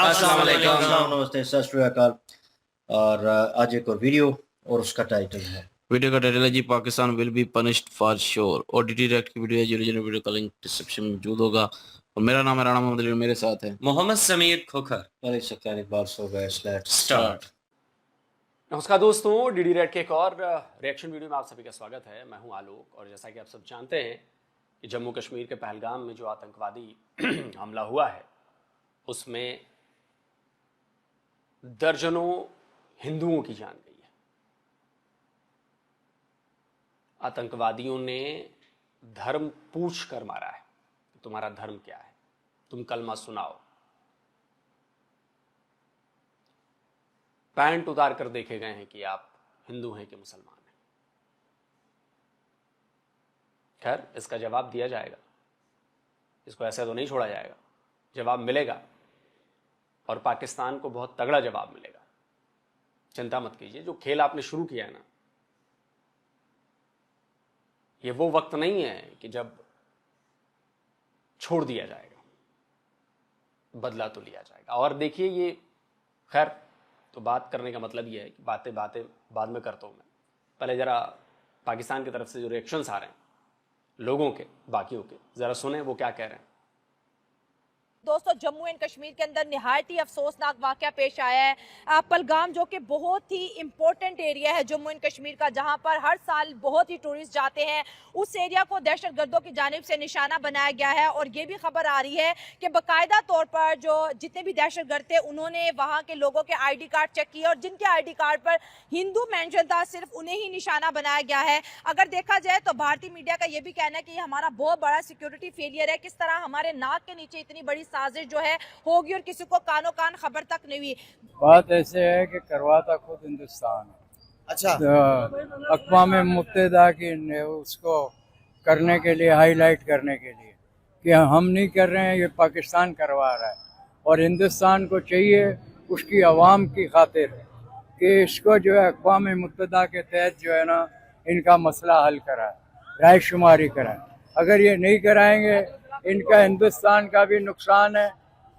अस्सलाम वालेकुम। नमस्ते, सत श्री अकाल। और आज एक और वीडियो और उसका टाइटल है वीडियो का टाइटल है जी Pakistan will be punished for sure. OTT direct की वीडियो है जी, ओरिजिनल वीडियो का लिंक डिस्क्रिप्शन में मौजूद होगा। और मेरा नाम है राणा मोहम्मद अली, मेरे साथ है मोहम्मद समीर खोखर। स्टार्ट। नमस्कार दोस्तों, डीडी रेड के एक और रिएक्शन वीडियो में आप सभी का स्वागत है। मैं हूं आलोक। और जैसा कि आप सब जानते हैं कि जम्मू कश्मीर के पहलगाम में जो आतंकवादी हमला हुआ है उसमें दर्जनों हिंदुओं की जान गई है। आतंकवादियों ने धर्म पूछ कर मारा है, तुम्हारा धर्म क्या है, तुम कलमा सुनाओ। पैंट उतार कर देखे गए हैं कि आप हिंदू हैं कि मुसलमान हैं। खैर, इसका जवाब दिया जाएगा, इसको ऐसे तो नहीं छोड़ा जाएगा, जवाब मिलेगा और पाकिस्तान को बहुत तगड़ा जवाब मिलेगा। चिंता मत कीजिए, जो खेल आपने शुरू किया है ना, ये वो वक्त नहीं है कि जब छोड़ दिया जाएगा, बदला तो लिया जाएगा। और देखिए, ये खैर तो बात करने का मतलब ये है कि बातें बाद में करता हूं मैं। पहले जरा पाकिस्तान की तरफ से जो रिएक्शंस आ रहे हैं लोगों के, बाकियों के, जरा सुने वो क्या कह रहे हैं। दोस्तों, जम्मू एंड कश्मीर के अंदर निहायत ही अफसोसनाक वाकया पेश आया है। पहलगाम जो कि बहुत ही इंपॉर्टेंट एरिया है जम्मू एंड कश्मीर का, जहां पर हर साल बहुत ही टूरिस्ट जाते हैं, उस एरिया को दहशतगर्दों की जानिब से निशाना बनाया गया है। और ये भी खबर आ रही है कि बाकायदा तौर पर जो जितने भी दहशतगर्द थे उन्होंने वहाँ के लोगों के ID कार्ड चेक किए और जिनके ID कार्ड पर हिंदू मेंशन था सिर्फ उन्हें ही निशाना बनाया गया है। अगर देखा जाए तो भारतीय मीडिया का ये भी कहना है कि हमारा बहुत बड़ा सिक्योरिटी फेलियर है। किस तरह हमारे नाक के नीचे इतनी बड़ी साजिश जो है होगी और किसी को कानो कान खबर तक नहीं हुई। बात ऐसे है कि करवाता खुद हिंदुस्तान है। अच्छा, अक़वाम मुत्तहिदा की उसको करने के लिए, हाईलाइट करने के लिए कि हम नहीं कर रहे हैं, ये पाकिस्तान करवा रहा है। और हिंदुस्तान को चाहिए उसकी आवाम की खातिर कि इसको जो है अक़वाम मुत्तहिदा के तहत जो है ना, इनका मसला हल कराए, राय शुमारी कराए। अगर ये नहीं कराएंगे, इनका हिंदुस्तान का भी नुकसान है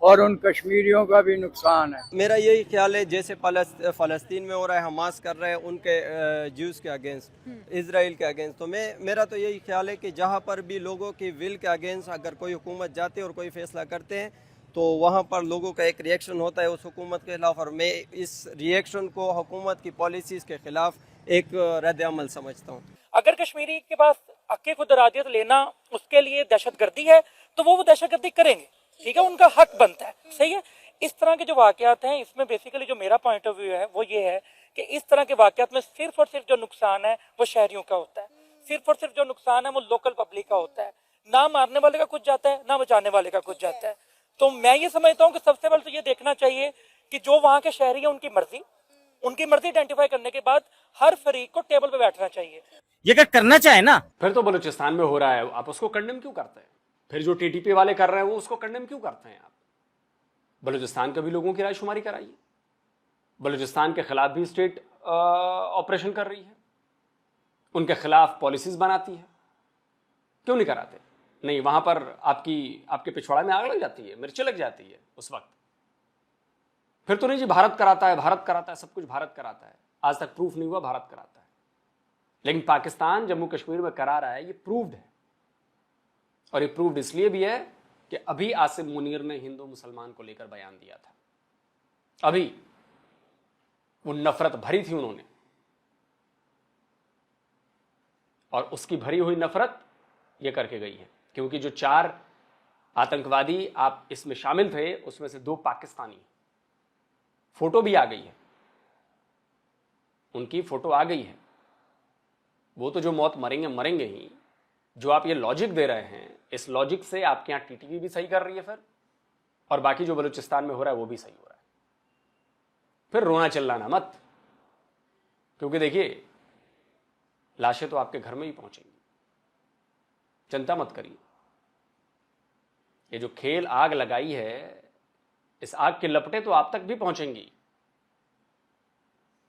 और उन कश्मीरियों का भी नुकसान है। मेरा यही ख्याल है, जैसे फ़लस्तीन में हो रहा है, हमास कर रहे हैं उनके ज्यूज़ के अगेंस्ट, इजराइल के अगेंस्ट, तो मेरा तो यही ख्याल है कि जहाँ पर भी लोगों की विल के अगेंस्ट अगर कोई हुकूमत जाती है और कोई फ़ैसला करते हैं तो वहाँ पर लोगों का एक रिएक्शन होता है उस हुकूमत के ख़िलाफ़। और मैं इस रिएक्शन को हुकूमत की पॉलिसीज़ के ख़िलाफ़ एक रद्द अमल समझता हूँ। अगर कश्मीरी के पास हक़ खुद इरादियत लेना उसके लिए दहशतगर्दी है तो वो दहशतगर्दी करेंगे, ठीक है, उनका हक बनता है, सही है। इस तरह के जो वाक़यात हैं, इसमें बेसिकली जो मेरा पॉइंट ऑफ व्यू है वो ये है कि इस तरह के वाक़यात में सिर्फ और सिर्फ जो नुकसान है वो शहरियों का होता है, सिर्फ और सिर्फ जो नुकसान है वो लोकल पब्लिक का होता है। ना मारने वाले का कुछ जाता है, ना बचाने वाले का कुछ जाता है। तो मैं ये समझता हूँ कि सबसे पहले तो ये देखना चाहिए कि जो वहाँ के शहरी है उनकी मर्जी आइडेंटिफाई करने के बाद हर फरीक को टेबल पे बैठना चाहिए। ये अगर करना चाहे ना, फिर तो बलूचिस्तान में हो रहा है, आप उसको कंडेम क्यों करते हैं? फिर जो TTP वाले कर रहे हैं वो उसको कंडेम क्यों करते हैं आप? बलूचिस्तान के भी लोगों की राय शुमारी कराइए। बलूचिस्तान के खिलाफ भी स्टेट ऑपरेशन कर रही है, उनके खिलाफ पॉलिसीज बनाती है, क्यों नहीं कराते? नहीं, वहां पर आपके पिछवाड़े में आग लग जाती है, मिर्ची लग जाती है उस वक्त। फिर तो नहीं जी, भारत कराता है, सब कुछ भारत कराता है। आज तक प्रूफ नहीं हुआ भारत कराता है, लेकिन पाकिस्तान जम्मू कश्मीर में करा रहा है, ये प्रूव्ड है। और ये प्रूव्ड इसलिए भी है कि अभी आसिम मुनीर ने हिंदू मुसलमान को लेकर बयान दिया था, अभी वो नफरत भरी थी उन्होंने, और उसकी भरी हुई नफरत ये करके गई है। क्योंकि जो 4 आतंकवादी आप इसमें शामिल थे उसमें से 2 पाकिस्तानी, फोटो भी आ गई है, उनकी फोटो आ गई है। वो तो जो मौत मरेंगे ही। जो आप ये लॉजिक दे रहे हैं, इस लॉजिक से आपके यहाँ TTP भी सही कर रही है फिर, और बाकी जो बलूचिस्तान में हो रहा है वो भी सही हो रहा है। फिर रोना चिल्लाना मत, क्योंकि देखिए लाशें तो आपके घर में ही पहुंचेंगी, चिंता मत करिए। ये जो खेल आग लगाई है, इस आग की लपटें तो आप तक भी पहुंचेंगी,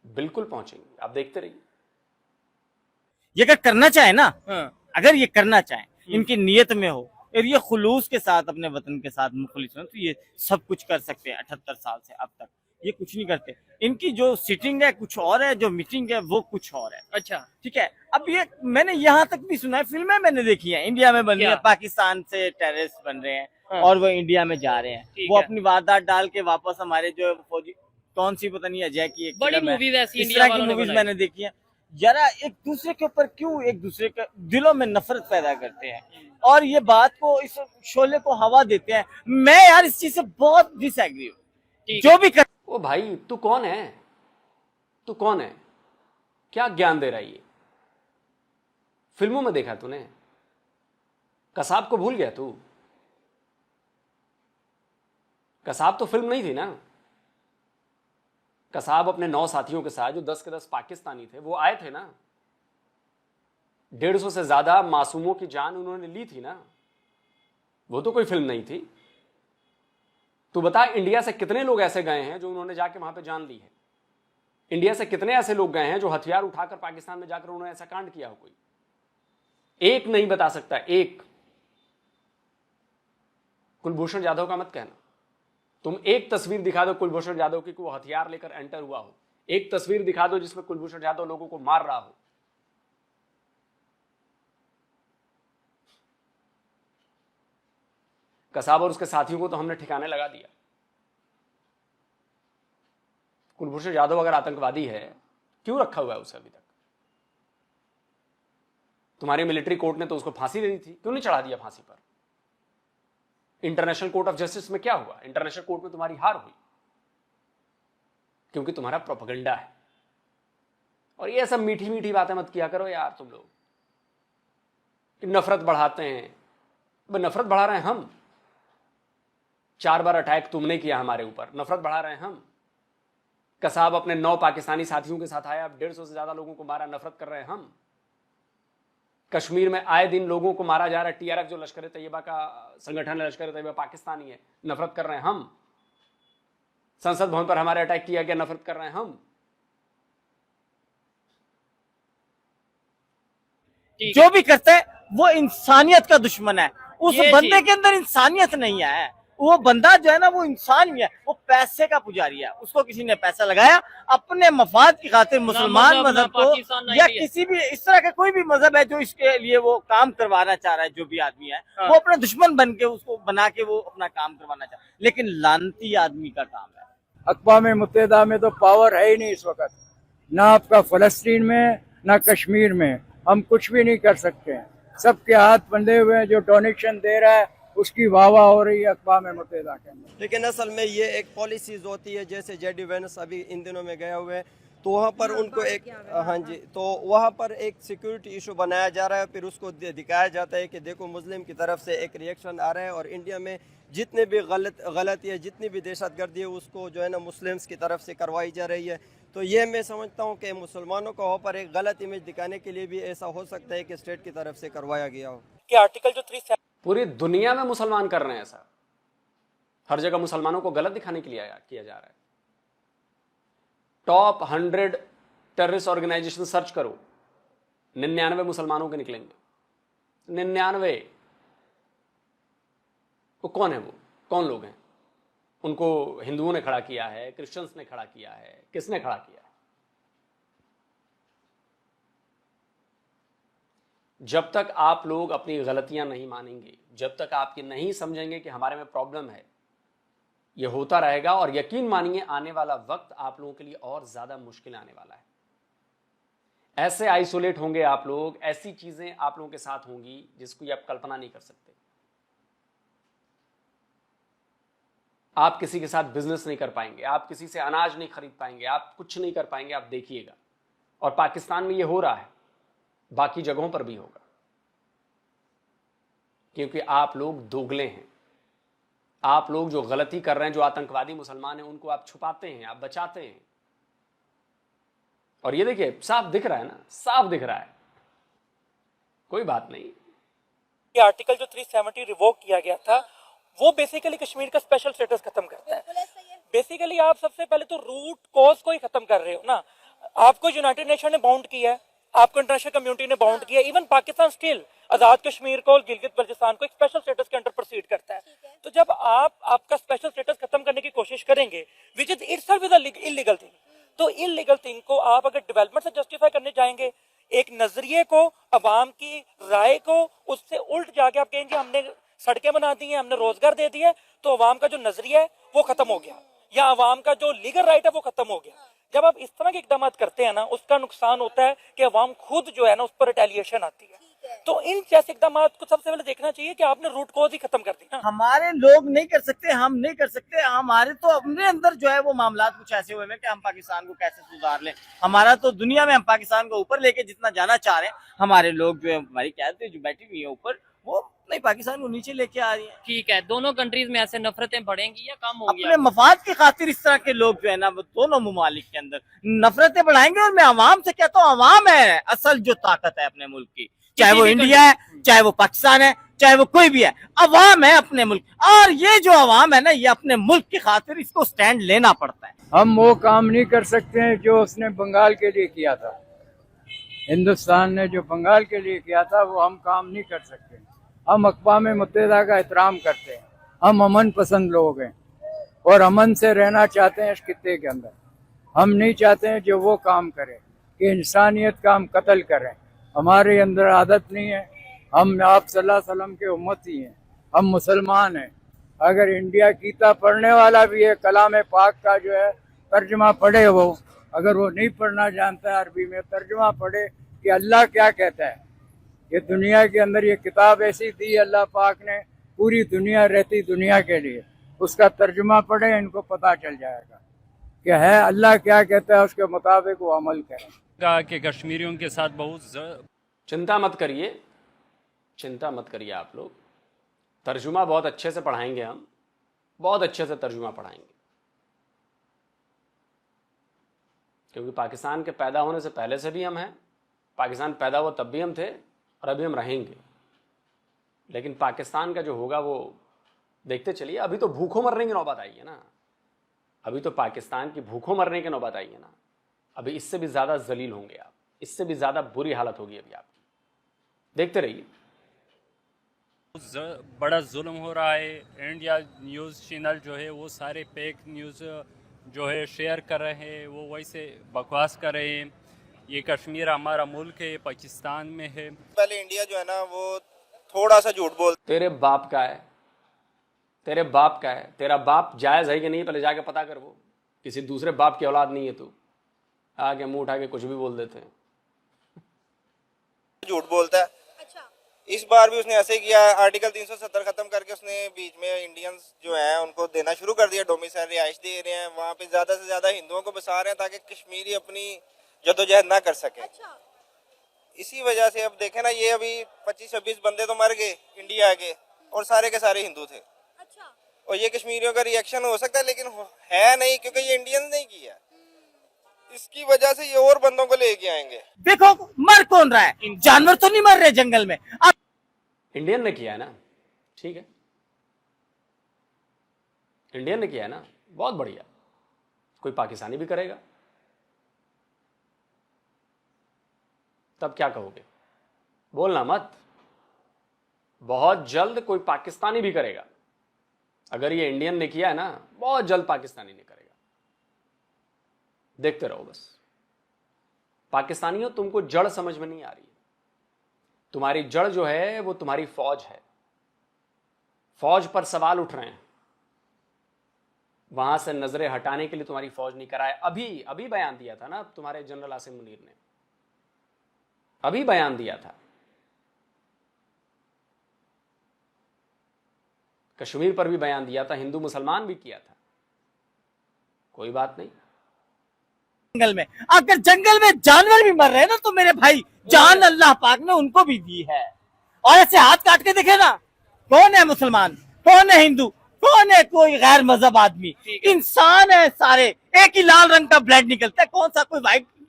बिल्कुल पहुंचेंगी, आप देखते रहिए। ये अगर करना चाहे ना, अगर ये करना चाहे, इनकी नीयत में हो और ये खुलूस के साथ अपने वतन के साथ मुखलिस हो, तो ये सब कुछ कर सकते हैं 78 साल से अब तक। ये कुछ नहीं करते। इनकी जो सिटिंग है कुछ और है, जो मीटिंग है वो कुछ और है। अच्छा, ठीक है। अब ये मैंने यहाँ तक भी सुना है, फिल्में मैंने देखी है, इंडिया में बन रही है, क्या? पाकिस्तान से टेररिस्ट बन रहे हैं हाँ। और वो इंडिया में जा रहे हैं। ठीक वो है। अपनी वारदात डाल के वापस हमारे जो फौजी, कौन सी पता नहीं, अजय की एक बड़ी फिल्म है, मूवीज ऐसी इस इंडिया तरह की वालों ने मूवीज बनाई। मैंने देखी है। जरा एक दूसरे के ऊपर क्यों एक दूसरे के दिलों में नफरत पैदा करते हैं और ये बात को, इस शोले को हवा देते हैं। मैं यार इस चीज से बहुत डिसएग्री हूँ। ठीक जो भी कर ओ भाई, तू कौन है? तू कौन है? क्या ज्ञान दे रहा है ये? फिल्मों में देखा तूने? कसाब को भूल गया तू? कसाब तो फिल्म नहीं थी ना। कसाब अपने 9 साथियों के साथ, जो 10 के 10 पाकिस्तानी थे, वो आए थे ना। 150 से ज्यादा मासूमों की जान उन्होंने ली थी ना। वो तो कोई फिल्म नहीं थी। तू बता, इंडिया से कितने लोग ऐसे गए हैं जो उन्होंने जाके वहां पे जान ली है? इंडिया से कितने ऐसे लोग गए हैं जो हथियार उठाकर पाकिस्तान में जाकर उन्होंने ऐसा कांड किया हो? कोई एक नहीं बता सकता, एक। कुलभूषण जाधव का मत कहना। तुम एक तस्वीर दिखा दो कुलभूषण जाधव की, वो हथियार लेकर एंटर हुआ हो। एक तस्वीर दिखा दो जिसमें कुलभूषण जाधव लोगों को मार रहा हो। कसाब और उसके साथियों को तो हमने ठिकाने लगा दिया। कुलभूषण जाधव अगर आतंकवादी है, क्यों रखा हुआ है उसे अभी तक? तुम्हारी मिलिट्री कोर्ट ने तो उसको फांसी दे दी थी, क्यों नहीं चढ़ा दिया फांसी पर? इंटरनेशनल कोर्ट ऑफ जस्टिस में क्या हुआ? इंटरनेशनल कोर्ट में तुम्हारी हार हुई, क्योंकि तुम्हारा प्रोपेगेंडा है। और ये सब मीठी मीठी बातें मत किया करो यार तुम लोग, कि नफरत बढ़ाते हैं। नफरत बढ़ा रहे हैं हम। 4 बार अटैक तुमने किया हमारे ऊपर, नफरत बढ़ा रहे हैं हम। कसाब अपने 9 पाकिस्तानी साथियों के साथ आया, 150 से ज्यादा लोगों को मारा, नफरत कर रहे हैं हम। कश्मीर में आए दिन लोगों को मारा जा रहा है। टीआरएफ जो लश्कर तैयबा का संगठन है, लश्कर तैयबा पाकिस्तानी है, नफरत कर रहे हैं हम। संसद भवन पर हमारे अटैक किया गया, नफरत कर रहे हैं हम। जो भी करता है वो इंसानियत का दुश्मन है। उस ये बंदे चीज। के अंदर इंसानियत नहीं है। वो बंदा जो है ना, वो इंसान ही है, वो पैसे का पुजारी है। उसको किसी ने पैसा लगाया अपने मफाद की खातिर, मुसलमान मजहब, ना मजहब को पाकिस्तान, ना या इंडिया। किसी भी इस तरह का कोई भी मजहब है जो इसके लिए वो काम करवाना चाह रहा है, जो भी आदमी है हाँ। वो अपना दुश्मन बन के उसको बना के वो अपना काम करवाना चाह रहा है। लेकिन लानती आदमी का काम है। अक़वाम मुत्तहिदा में तो पावर है ही नहीं इस वक्त, ना आपका फ़लस्तीन में ना कश्मीर में। हम कुछ भी नहीं कर सकते हैं। सबके हाथ बंधे हुए हैं। जो डोनेशन दे रहा है उसकी वाह वाह हो रही है अक़वाम मुत्तहिदा के अंदर। लेकिन असल में ये एक पॉलिसीज होती है, जैसे जेडी वेंस अभी इन दिनों में गए हुए हैं, तो वहाँ पर उनको एक, हाँ जी, तो वहाँ पर एक सिक्योरिटी इशू बनाया जा रहा है। फिर उसको दिखाया जाता है कि देखो मुस्लिम की तरफ से एक रिएक्शन आ रहा है, और इंडिया में जितने भी गलती है, जितनी भी दहशतगर्दी है, उसको जो है ना मुस्लिम्स की तरफ से करवाई जा रही है। तो ये मैं समझता हूँ कि मुसलमानों को वहाँ पर एक गलत इमेज दिखाने के लिए भी ऐसा हो सकता है कि स्टेट की तरफ से करवाया गया हो। कि आर्टिकल जो 3 पूरी दुनिया में मुसलमान कर रहे हैं ऐसा। हर जगह मुसलमानों को गलत दिखाने के लिए किया जा रहा है। टॉप 100 टेररिस्ट ऑर्गेनाइजेशन सर्च करो, 99 मुसलमानों के निकलेंगे। 99। वो कौन है? वो कौन लोग हैं? उनको हिंदुओं ने खड़ा किया है, क्रिश्चियंस ने खड़ा किया है, किसने खड़ा किया है? जब तक आप लोग अपनी गलतियां नहीं मानेंगे, जब तक आपकी नहीं समझेंगे कि हमारे में प्रॉब्लम है, ये होता रहेगा। और यकीन मानिए, आने वाला वक्त आप लोगों के लिए और ज्यादा मुश्किल आने वाला है। ऐसे आइसोलेट होंगे आप लोग, ऐसी चीजें आप लोगों के साथ होंगी जिसको आप कल्पना नहीं कर सकते। आप किसी के साथ बिजनेस नहीं कर पाएंगे, आप किसी से अनाज नहीं खरीद पाएंगे, आप कुछ नहीं कर पाएंगे। आप देखिएगा। और पाकिस्तान में ये हो रहा है, बाकी जगहों पर भी होगा, क्योंकि आप लोग दोगले हैं। आप लोग जो गलती कर रहे हैं, जो आतंकवादी मुसलमान हैं, उनको आप छुपाते हैं, आप बचाते हैं। और ये देखिए, साफ दिख रहा है ना, साफ दिख रहा है। कोई बात नहीं। ये आर्टिकल जो 370 रिवोक किया गया था, वो बेसिकली कश्मीर का स्पेशल स्टेटस खत्म करता है। बेसिकली आप सबसे पहले तो रूट कॉज को ही खत्म कर रहे हो ना। आपको यूनाइटेड नेशन ने बाउंड किया है, आपको इंटरनेशनल कम्युनिटी ने बाउंड किया, इवन पाकिस्तान स्टिल आजाद कश्मीर को और गिलगित बल्चिस्तान को एक स्पेशल स्टेटस के अंडर प्रोसीड करता है। तो जब आप आपका स्पेशल स्टेटस खत्म करने की कोशिश करेंगे which is itself is illegal thing, तो इलीगल थिंग को आप अगर डेवलपमेंट से जस्टिफाई करने जाएंगे, एक नजरिए को, अवाम की राय को, उससे उल्ट जाके आप कहेंगे हमने सड़कें बना दी हैं, हमने रोजगार दे दिया, तो अवाम का जो नजरिया है वो खत्म हो गया, या अवाम का जो लीगल राइट है वो खत्म हो गया। जब आप इस तरह के इकदाम करते हैं ना, उसका नुकसान होता है कि अवाम खुद जो है ना उस पर रिटेलिएशन आती है। तो इन जैसे इकदाम को सबसे पहले देखना चाहिए कि आपने रूट कॉज ही खत्म कर दी ना। हमारे लोग नहीं कर सकते, हम नहीं कर सकते, हमारे तो अपने अंदर जो है वो मामला कुछ ऐसे हुए हैं कि हम पाकिस्तान को कैसे सुधार लें। हमारा तो दुनिया में हम पाकिस्तान को ऊपर लेके जितना जाना चाह रहे हैं, हमारे लोग जो है, हमारी क़यादत जो बैठी हुई है ऊपर, वो नहीं पाकिस्तान को नीचे लेके आ रही है। ठीक है, दोनों कंट्रीज में ऐसे नफरतें बढ़ेंगी या कम होगी? अपने मफाद की खातिर इस तरह के लोग जो है ना, वो दोनों ममालिक के अंदर नफरतें बढ़ाएंगे। और मैं अवाम से कहता हूँ, अवाम है असल जो ताकत है अपने मुल्क की, चाहे वो इंडिया है, चाहे वो पाकिस्तान है, चाहे वो कोई भी है, अवाम है अपने मुल्क। और ये जो अवाम है ना, ये अपने मुल्क की खातिर इसको स्टैंड लेना पड़ता है। हम वो काम नहीं कर सकते हैं जो उसने बंगाल के लिए किया था। हिंदुस्तान ने जो बंगाल के लिए किया था वो हम काम नहीं कर सकते। हम अक़वाम मुत्तहिदा का एहतराम करते हैं, हम अमन पसंद लोग हैं और अमन से रहना चाहते हैं इस खित्ते के अंदर। हम नहीं चाहते हैं जो वो काम करे कि इंसानियत का हम कत्ल करें। हमारे अंदर आदत नहीं है। हम आप सल्लल्लाहु अलैहि वसल्लम के उम्मती हैं, हम मुसलमान हैं। अगर इंडिया गीता पढ़ने वाला भी है, कलाम पाक का जो है तर्जुमा पढ़े, वो अगर वो नहीं पढ़ना जानता है अरबी में, तर्जुमा पढ़े कि अल्लाह क्या कहता है। ये दुनिया के अंदर ये किताब ऐसी दी अल्लाह पाक ने, पूरी दुनिया रहती दुनिया के लिए, उसका तर्जुमा पढ़े, इनको पता चल जाएगा कि है अल्लाह क्या कहता है, उसके मुताबिक वो अमल करें। कि कश्मीरियों के साथ बहुत चिंता मत करिए, चिंता मत करिए आप लोग, तर्जुमा बहुत अच्छे से पढ़ाएंगे, हम बहुत अच्छे से तर्जुमा पढ़ाएंगे। क्योंकि पाकिस्तान के पैदा होने से पहले से भी हम हैं, पाकिस्तान पैदा हुआ तब भी हम थे और अभी हम रहेंगे। लेकिन पाकिस्तान का जो होगा वो देखते चलिए। अभी तो भूखों मरने की नौबत आई है ना, अभी तो पाकिस्तान की भूखों मरने की नौबत आई है ना। अभी इससे भी ज़्यादा जलील होंगे आप, इससे भी ज़्यादा बुरी हालत होगी अभी आपकी, देखते रहिए। बड़ा जुल्म हो रहा है। इंडिया न्यूज़ चैनल जो है वो सारे फेक न्यूज़ जो है शेयर कर रहे हैं, वो वैसे बकवास कर रहे हैं। ये कश्मीर हमारा मुल्क है, पाकिस्तान में है। पहले इंडिया जो है ना वो थोड़ा सा झूठ बोल। तेरे बाप का है, तेरे बाप का है, तेरा बाप जायज़ है कि नहीं पहले जाके पता कर। वो किसी दूसरे बाप की औलाद नहीं है तू, आगे मुंह उठा के कुछ भी बोल देते हैं। झूठ बोलता है। अच्छा। इस बार भी उसने ऐसे किया, आर्टिकल 370 खत्म करके उसने बीच में इंडियंस जो हैं उनको देना शुरू कर दिया, डोमिसाइल रिहाइश दे रहे हैं, वहाँ पे ज़्यादा से ज़्यादा हिंदुओं को बसा रहे हैं ताकि कश्मीरी अपनी जद्दोजहद ना कर सके। अच्छा। इसी वजह से अब देखें ना, ये अभी 25-26 बंदे तो मर गए इंडिया के, और सारे के सारे हिंदू थे। अच्छा। और ये कश्मीरियों का रिएक्शन हो सकता है, लेकिन है नहीं, क्योंकि ये इंडियंस नहीं किया। इसकी वजह से ये और बंदों को लेके आएंगे। देखो मर कौन रहा है, जानवर तो नहीं मर रहे जंगल में। अब इंडियन ने किया है ना, ठीक है, इंडियन ने किया है ना, बहुत बढ़िया। कोई पाकिस्तानी भी करेगा तब क्या कहोगे? बोलना मत। बहुत जल्द कोई पाकिस्तानी भी करेगा। अगर ये इंडियन ने किया है ना, बहुत जल्द पाकिस्तानी ने करेगा। देखते रहो बस। पाकिस्तानियों, तुमको जड़ समझ में नहीं आ रही है। तुम्हारी जड़ जो है वो तुम्हारी फौज है। फौज पर सवाल उठ रहे हैं, वहां से नजरें हटाने के लिए तुम्हारी फौज नहीं कराए। अभी बयान दिया था ना तुम्हारे जनरल आसिम मुनीर ने, अभी बयान दिया था। कश्मीर पर भी बयान दिया था, हिंदू मुसलमान भी किया था। कोई बात नहीं। जंगल में, अगर जंगल में जानवर भी मर रहे हैं ना, तो मेरे भाई जान अल्लाह पाक ने उनको भी दी है। और ऐसे हाथ काट के देखे ना, कौन है मुसलमान, कौन है हिंदू, कौन है कोई गैर मजहब आदमी, इंसान है सारे। एक ही लाल रंग का ब्लड निकलता है, कौन सा कोई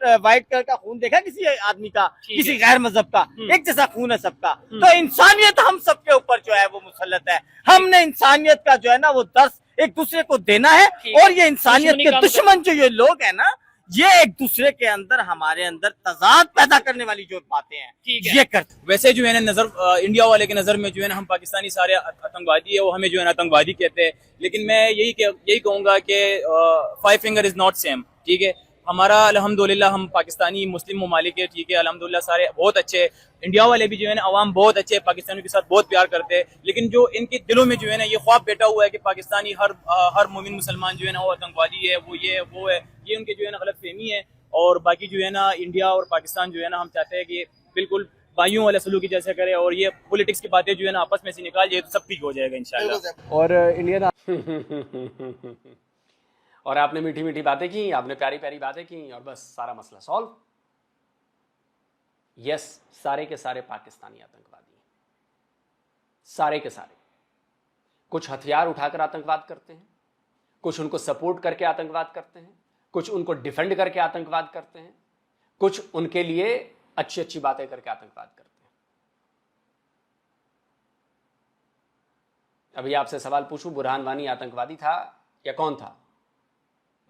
व्हाइट कलर का खून देखा किसी आदमी का, किसी गैर मजहब का? एक जैसा खून है सबका। तो इंसानियत हम सबके ऊपर जो है वो मुसल्लत है। हमने इंसानियत का जो है ना वो दर्स एक दूसरे को देना है। और ये इंसानियत के दुश्मन जो ये लोग है ना, ये एक दूसरे के अंदर हमारे अंदर तजाद पैदा करने वाली जो बातें हैं ये करते। वैसे जो है ना नजर इंडिया वाले के नजर में जो है ना हम पाकिस्तानी सारे आतंकवादी है, वो हमें जो है ना आतंकवादी कहते हैं। लेकिन मैं यही कहूंगा कि 5 फिंगर इज नॉट सेम, ठीक है। हमारा अल्हम्दुलिल्लाह हम पाकिस्तानी मुस्लिम ममालिक है, ठीक है, अल्हम्दुलिल्लाह सारे बहुत अच्छे। इंडिया वाले भी जो है ना अवाम बहुत अच्छे, पाकिस्तानियों के साथ बहुत प्यार करते हैं। लेकिन जो इनके दिलों में जो है ना ये ख्वाब बैठा हुआ है कि पाकिस्तानी हर मोमिन मुसलमान जो है ना वो आतंकवादी है, वो है, ये उनके जो है ना गलत फहमी है। और बाकी जो है ना इंडिया और पाकिस्तान जो है ना हम चाहते हैं कि बिल्कुल भाइयों वाला सलूक जैसे करे, और ये पॉलिटिक्स की बातें जो है ना आपस में से निकाल जाए तो सब ठीक हो जाएगा इंशाल्लाह। और इंडियन और आपने मीठी मीठी बातें की, आपने प्यारी प्यारी बातें की और बस सारा मसला सॉल्व। यस, सारे के सारे पाकिस्तानी आतंकवादी हैं, सारे के सारे। कुछ हथियार उठाकर आतंकवाद करते हैं, कुछ उनको सपोर्ट करके आतंकवाद करते हैं, कुछ उनको डिफेंड करके आतंकवाद करते हैं, कुछ उनके लिए अच्छी अच्छी बातें करके आतंकवाद करते हैं। अभी आपसे सवाल पूछूं, बुरहान वानी आतंकवादी था या कौन था?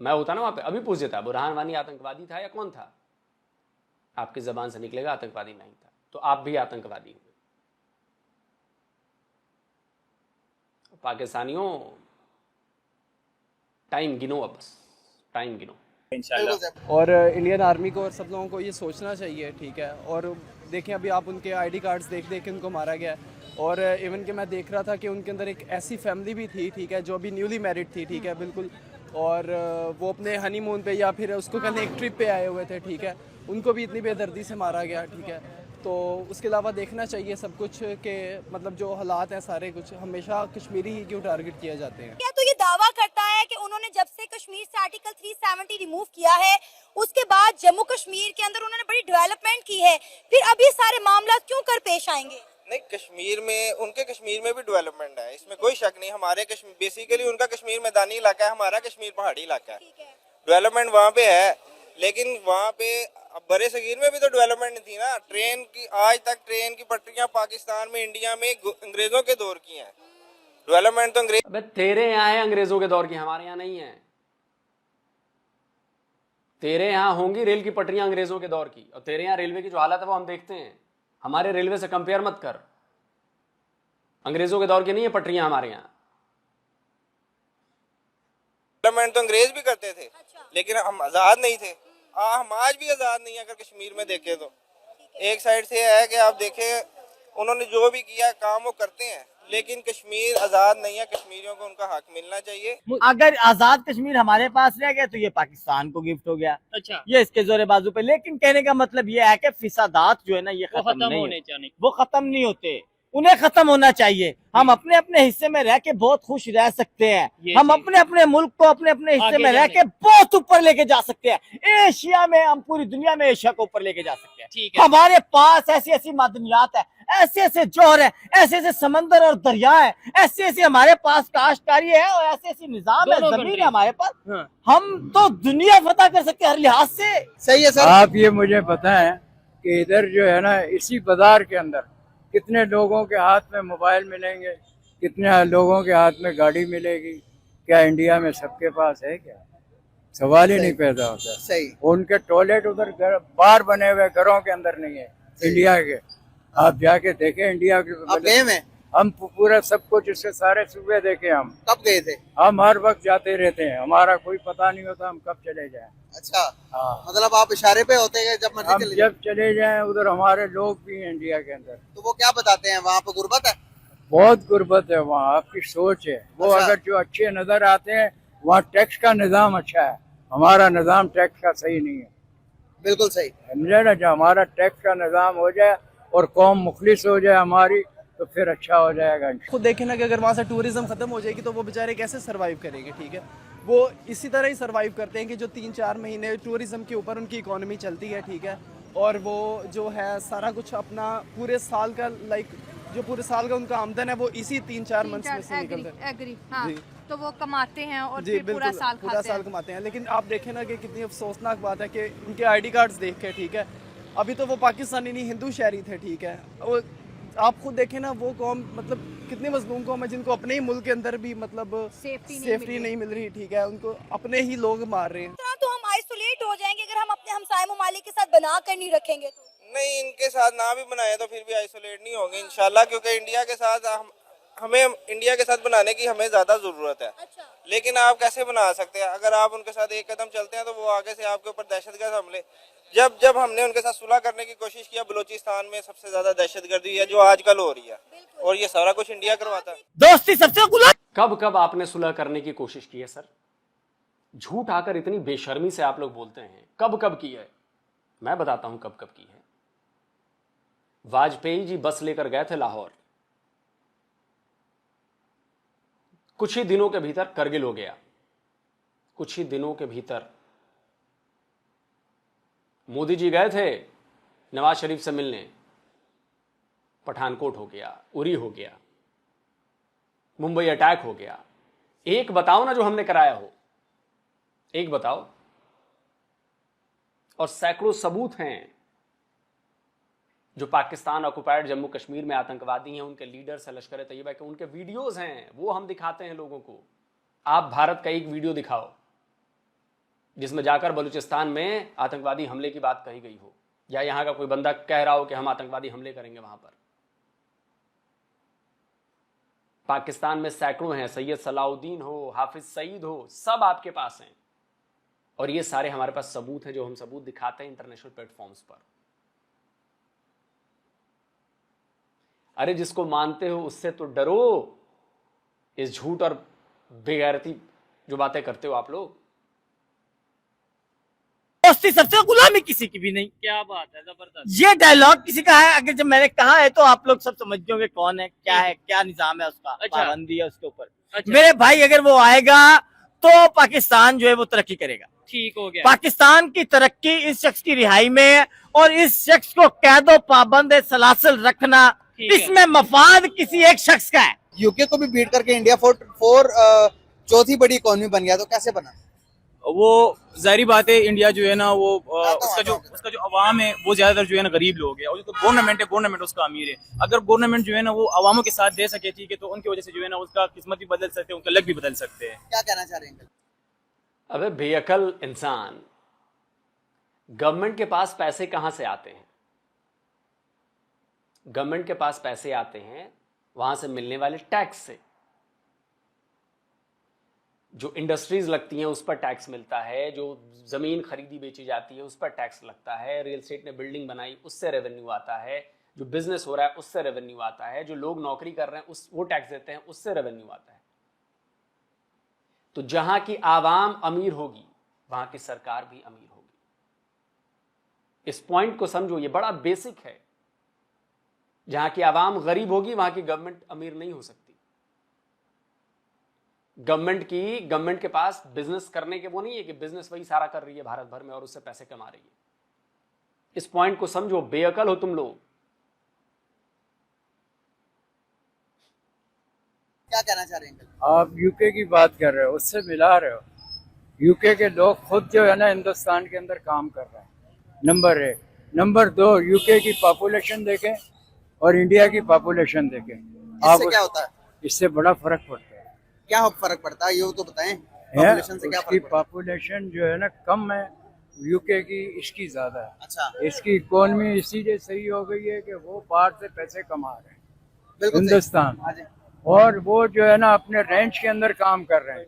मैं होता ना वहां पे, अभी पूछ देता बुरहान वानी आतंकवादी था या कौन था? आपकी जबान से निकलेगा आतंकवादी नहीं था। तो आप भी आतंकवादी हुए। पाकिस्तानियों टाइम गिनो, अब बस टाइम गिनो इंशाल्लाह। और इंडियन आर्मी को और सब लोगों को ये सोचना चाहिए, ठीक है। और देखें अभी आप उनके आईडी कार्ड्स देख के उनको मारा गया है। और इवन कि मैं देख रहा था कि उनके अंदर एक ऐसी फैमिली भी थी, ठीक है, जो अभी न्यूली मैरिड थी, ठीक है, बिल्कुल। और वो अपने हनीमून पे या फिर उसको कहने एक ट्रिप पे आए हुए थे, ठीक है, उनको भी इतनी बेदर्दी से मारा गया, ठीक है। तो उसके अलावा देखना चाहिए सब कुछ के मतलब जो हालात हैं सारे कुछ हमेशा कश्मीरी ही क्यों टारगेट किए जाते हैं। क्या तो ये दावा करता है कि उन्होंने जब से कश्मीर से आर्टिकल 370 रिमूव किया है उसके बाद जम्मू कश्मीर के अंदर उन्होंने बड़ी डेवलपमेंट की है, फिर अब ये सारे मामला क्यों कर पेश आएंगे? नहीं, कश्मीर में उनके कश्मीर में भी डेवलपमेंट है, इसमें कोई शक नहीं। हमारे कश्मीर बेसिकली उनका कश्मीर मैदानी इलाका है, हमारा कश्मीर पहाड़ी इलाका है। डेवलपमेंट वहाँ पे है, लेकिन वहाँ पे बड़े सगीर में भी तो डेवलपमेंट थी ना। ट्रेन की आज तक ट्रेन की पटरियां पाकिस्तान में इंडिया में अंग्रेजों के दौर की हैं। डेवलपमेंट तो अंग्रेज। अबे तेरे यहाँ है अंग्रेजों के दौर की, हमारे यहाँ नहीं है। तेरे यहाँ होंगी रेल की पटरियां अंग्रेजों के दौर की, और तेरे यहाँ रेलवे की जो हालत है वो हम देखते हैं। हमारे रेलवे से कंपेयर मत कर, अंग्रेजों के दौर की नहीं है पटरियां हमारे यहाँ। डेवलपमेंट तो अंग्रेज भी करते थे, लेकिन हम आजाद नहीं थे। हम आज भी आजाद नहीं है। अगर कश्मीर में देखें तो एक साइड से है कि आप देखें उन्होंने जो भी किया काम वो करते हैं, लेकिन कश्मीर आजाद नहीं है। कश्मीरियों को उनका हक मिलना चाहिए। अगर आजाद कश्मीर हमारे पास रह गया तो ये पाकिस्तान को गिफ्ट हो गया। अच्छा, ये इसके जोरे बाजू पे। लेकिन कहने का मतलब ये है कि फिसादात जो है ना ये खत्म नहीं होने चाहिए, वो खत्म नहीं होते, उन्हें खत्म होना चाहिए। हम अपने अपने हिस्से में रह के बहुत खुश रह सकते हैं। हम अपने अपने मुल्क को अपने अपने हिस्से में रह के बहुत ऊपर लेके जा सकते हैं। एशिया में हम पूरी दुनिया में एशिया को ऊपर लेके जा सकते हैं। ठीक है। हमारे पास ऐसी ऐसी मादनियात है, ऐसे ऐसे जौहर है, ऐसे ऐसे समंदर और दरिया है, ऐसे ऐसे हमारे पास काश्तकारी है और ऐसे ऐसे निजाम है, जमीन है हमारे पास। हम तो दुनिया फतह कर सकते हैं हर लिहाज से। सही है सर। आप ये मुझे पता है कि इधर जो है ना इसी बाजार के अंदर कितने लोगों के हाथ में मोबाइल मिलेंगे, कितने लोगों के हाथ में गाड़ी मिलेगी। क्या इंडिया में सबके पास है? क्या सवाल ही नहीं पैदा होता। सही। उनके टॉयलेट उधर बाहर बने हुए घरों के अंदर नहीं है इंडिया के। आप जाके देखें इंडिया के। आप गए में? हम पूरा सब कुछ इसके सारे सूबे देखे। हम कब गए थे? हम हर वक्त जाते रहते हैं, हमारा कोई पता नहीं होता हम कब चले जाएं। अच्छा। हाँ। मतलब आप इशारे पे होते हैं जब मर्जी हम चले जब चले जाएं उधर हमारे लोग भी हैं इंडिया के अंदर। तो वो क्या बताते हैं वहाँ पे गुर्बत है? बहुत गुर्बत है वहाँ, आपकी सोच है वो। अच्छा। अगर जो अच्छे नजर आते हैं वहाँ टैक्स का निजाम अच्छा है, हमारा निजाम टैक्स का सही नहीं है। बिल्कुल सही। समझे ना, जो हमारा टैक्स का निजाम हो जाए और कौम मुखलिस हो जाए हमारी तो फिर अच्छा हो जाएगा। खुद देखें ना कि अगर वहाँ से टूरिज्म खत्म हो जाएगी तो वो बेचारे कैसे सरवाइव करेंगे, ठीक है। वो इसी तरह ही सरवाइव करते हैं कि जो 3-4 महीने टूरिज्म के ऊपर उनकी इकोनॉमी चलती है, ठीक है। और वो जो है सारा कुछ अपना पूरे साल का जो पूरे साल का उनका आमदन है वो इसी 3-4 मंथ्स में से निकलता है। हाँ, तो वो कमाते हैं और जी, फिर पूरा साल कमाते हैं। लेकिन आप देखें ना कि कितनी अफसोसनाक बात है कि उनके आईडी कार्ड्स देख के, ठीक है, अभी तो वो पाकिस्तानी नहीं हिंदू शहरी थे, ठीक है। वो आप खुद देखें ना वो कौम मतलब कितनी मजलूम कौम है जिनको अपने ही मुल्क के अंदर भी मतलब सेफ्टी नहीं मिल रही, ठीक है। उनको अपने ही लोग मार रहे हैं। तो हम आइसोलेट हो हो जाएंगे अगर हम अपने हमसाये ममालिक के साथ बना कर नहीं रखेंगे तो? नहीं, इनके साथ ना भी बनाए तो फिर भी आइसोलेट नहीं होंगे इंशाल्लाह, क्योंकि इंडिया के साथ हमें इंडिया के साथ बनाने की हमें ज्यादा जरूरत है। अच्छा। लेकिन आप कैसे बना सकते हैं? अगर आप उनके साथ एक कदम चलते हैं तो वो आगे से आपके ऊपर दहशतगर्द हमले, जब हमने उनके साथ सुलह करने की कोशिश किया, बलूचिस्तान में सबसे ज्यादा दहशतगर्दी है जो आजकल हो रही है, और ये सारा कुछ इंडिया करवाता है। दोस्ती सबसे गुलाम। कब कब आपने सुलह करने की कोशिश की है सर? झूठ आकर इतनी बेशर्मी से आप लोग बोलते हैं, कब कब की है? मैं बताता हूं कब कब की है। वाजपेयी जी बस लेकर गए थे लाहौर, कुछ ही दिनों के भीतर करगिल हो गया, कुछ ही दिनों के भीतर मोदी जी गए थे नवाज शरीफ से मिलने, पठानकोट हो गया, उरी हो गया, मुंबई अटैक हो गया। एक बताओ ना जो हमने कराया हो, एक बताओ। और सैकड़ों सबूत हैं जो पाकिस्तान ऑक्युपाइड जम्मू कश्मीर में आतंकवादी हैं, उनके लीडर्स हैं लश्कर तैयबा के, उनके वीडियोस हैं, वो हम दिखाते हैं लोगों को। आप भारत का एक वीडियो दिखाओ जिसमें जाकर बलूचिस्तान में आतंकवादी हमले की बात कही गई हो, या यहां का कोई बंदा कह रहा हो कि हम आतंकवादी हमले करेंगे वहां पर। पाकिस्तान में सैकड़ों हैं, सैयद सलाउद्दीन हो, हाफिज सईद हो, सब आपके पास हैं, और ये सारे हमारे पास सबूत हैं जो हम सबूत दिखाते हैं इंटरनेशनल प्लेटफॉर्म्स पर। अरे जिसको मानते हो उससे तो डरो, इस झूठ और बेगैरती जो बातें करते हो आप लोग। दोस्ती सबसे गुलामी किसी की भी नहीं। क्या बात है, जबरदस्त। ये डायलॉग किसी का है, अगर जब मैंने कहा है तो आप लोग सब समझ गए कौन है, क्या है, क्या निजाम है उसका, पाबंदी है उसके ऊपर। अच्छा। मेरे भाई अगर वो आएगा तो पाकिस्तान जो है वो तरक्की करेगा। ठीक हो गया। पाकिस्तान की तरक्की इस शख्स की रिहाई में है, और इस शख्स को कैदो पाबंद सलासल रखना, इसमें मफाद किसी एक शख्स का है। यूके को भी बीट करके इंडिया चौथी बड़ी इकोनॉमी बन गया, तो कैसे बना? वो जाहिर बात है, इंडिया जो है ना वो उसका जो अवाम है वो ज्यादातर जो है ना गरीब लोग है, और जो गवर्नमेंट है, गवर्नमेंट उसका अमीर है। अगर गवर्नमेंट जो है ना वो अवामों के साथ दे सके, ठीक है, तो उनकी वजह से जो है ना उसका किस्मत भी बदल सकते हैं, उनका लक भी बदल सकते हैं। क्या कहना चाह रहे हैं? अबे बेअकल इंसान, गवर्नमेंट के पास पैसे कहां से आते हैं? गवर्नमेंट के पास पैसे आते हैं वहां से मिलने वाले टैक्स से। जो इंडस्ट्रीज लगती हैं उस पर टैक्स मिलता है, जो जमीन खरीदी बेची जाती है उस पर टैक्स लगता है, रियल एस्टेट ने बिल्डिंग बनाई उससे रेवेन्यू आता है, जो बिजनेस हो रहा है उससे रेवेन्यू आता है, जो लोग नौकरी कर रहे हैं वो टैक्स देते हैं, उससे रेवेन्यू आता है। तो जहां की आवाम अमीर होगी वहां की सरकार भी अमीर होगी। इस पॉइंट को समझो, ये बड़ा बेसिक है। जहां की आवाम गरीब होगी वहां की गवर्नमेंट अमीर नहीं हो सकती। गवर्नमेंट के पास बिजनेस करने के वो नहीं है कि बिजनेस वही सारा कर रही है भारत भर में और उससे पैसे कमा रही है। इस पॉइंट को समझो, बेअकल हो तुम लोग। क्या कहना चाह रहे हैं? आप यूके की बात कर रहे हो, उससे मिला रहे हो। यूके के लोग खुद जो है ना हिंदुस्तान के अंदर काम कर रहे हैं, नंबर 1। नंबर 2, यूके की पॉपुलेशन देखें और इंडिया की पॉपुलेशन देखें, इससे क्या होता है? इससे बड़ा फर्क पड़ता है। क्या फर्क पड़ता है ये तो बताएं। पॉपुलेशन से क्या फर्क पड़ता है? पॉपुलेशन जो है ना कम है यूके की, इसकी ज्यादा है। अच्छा। इसकी इकोनॉमी इसीलिए सही हो गई है कि वो बाहर से पैसे कमा रहे हैं, बिल्कुल हिंदुस्तान, सही। और वो जो है ना अपने रेंज के अंदर काम कर रहे हैं,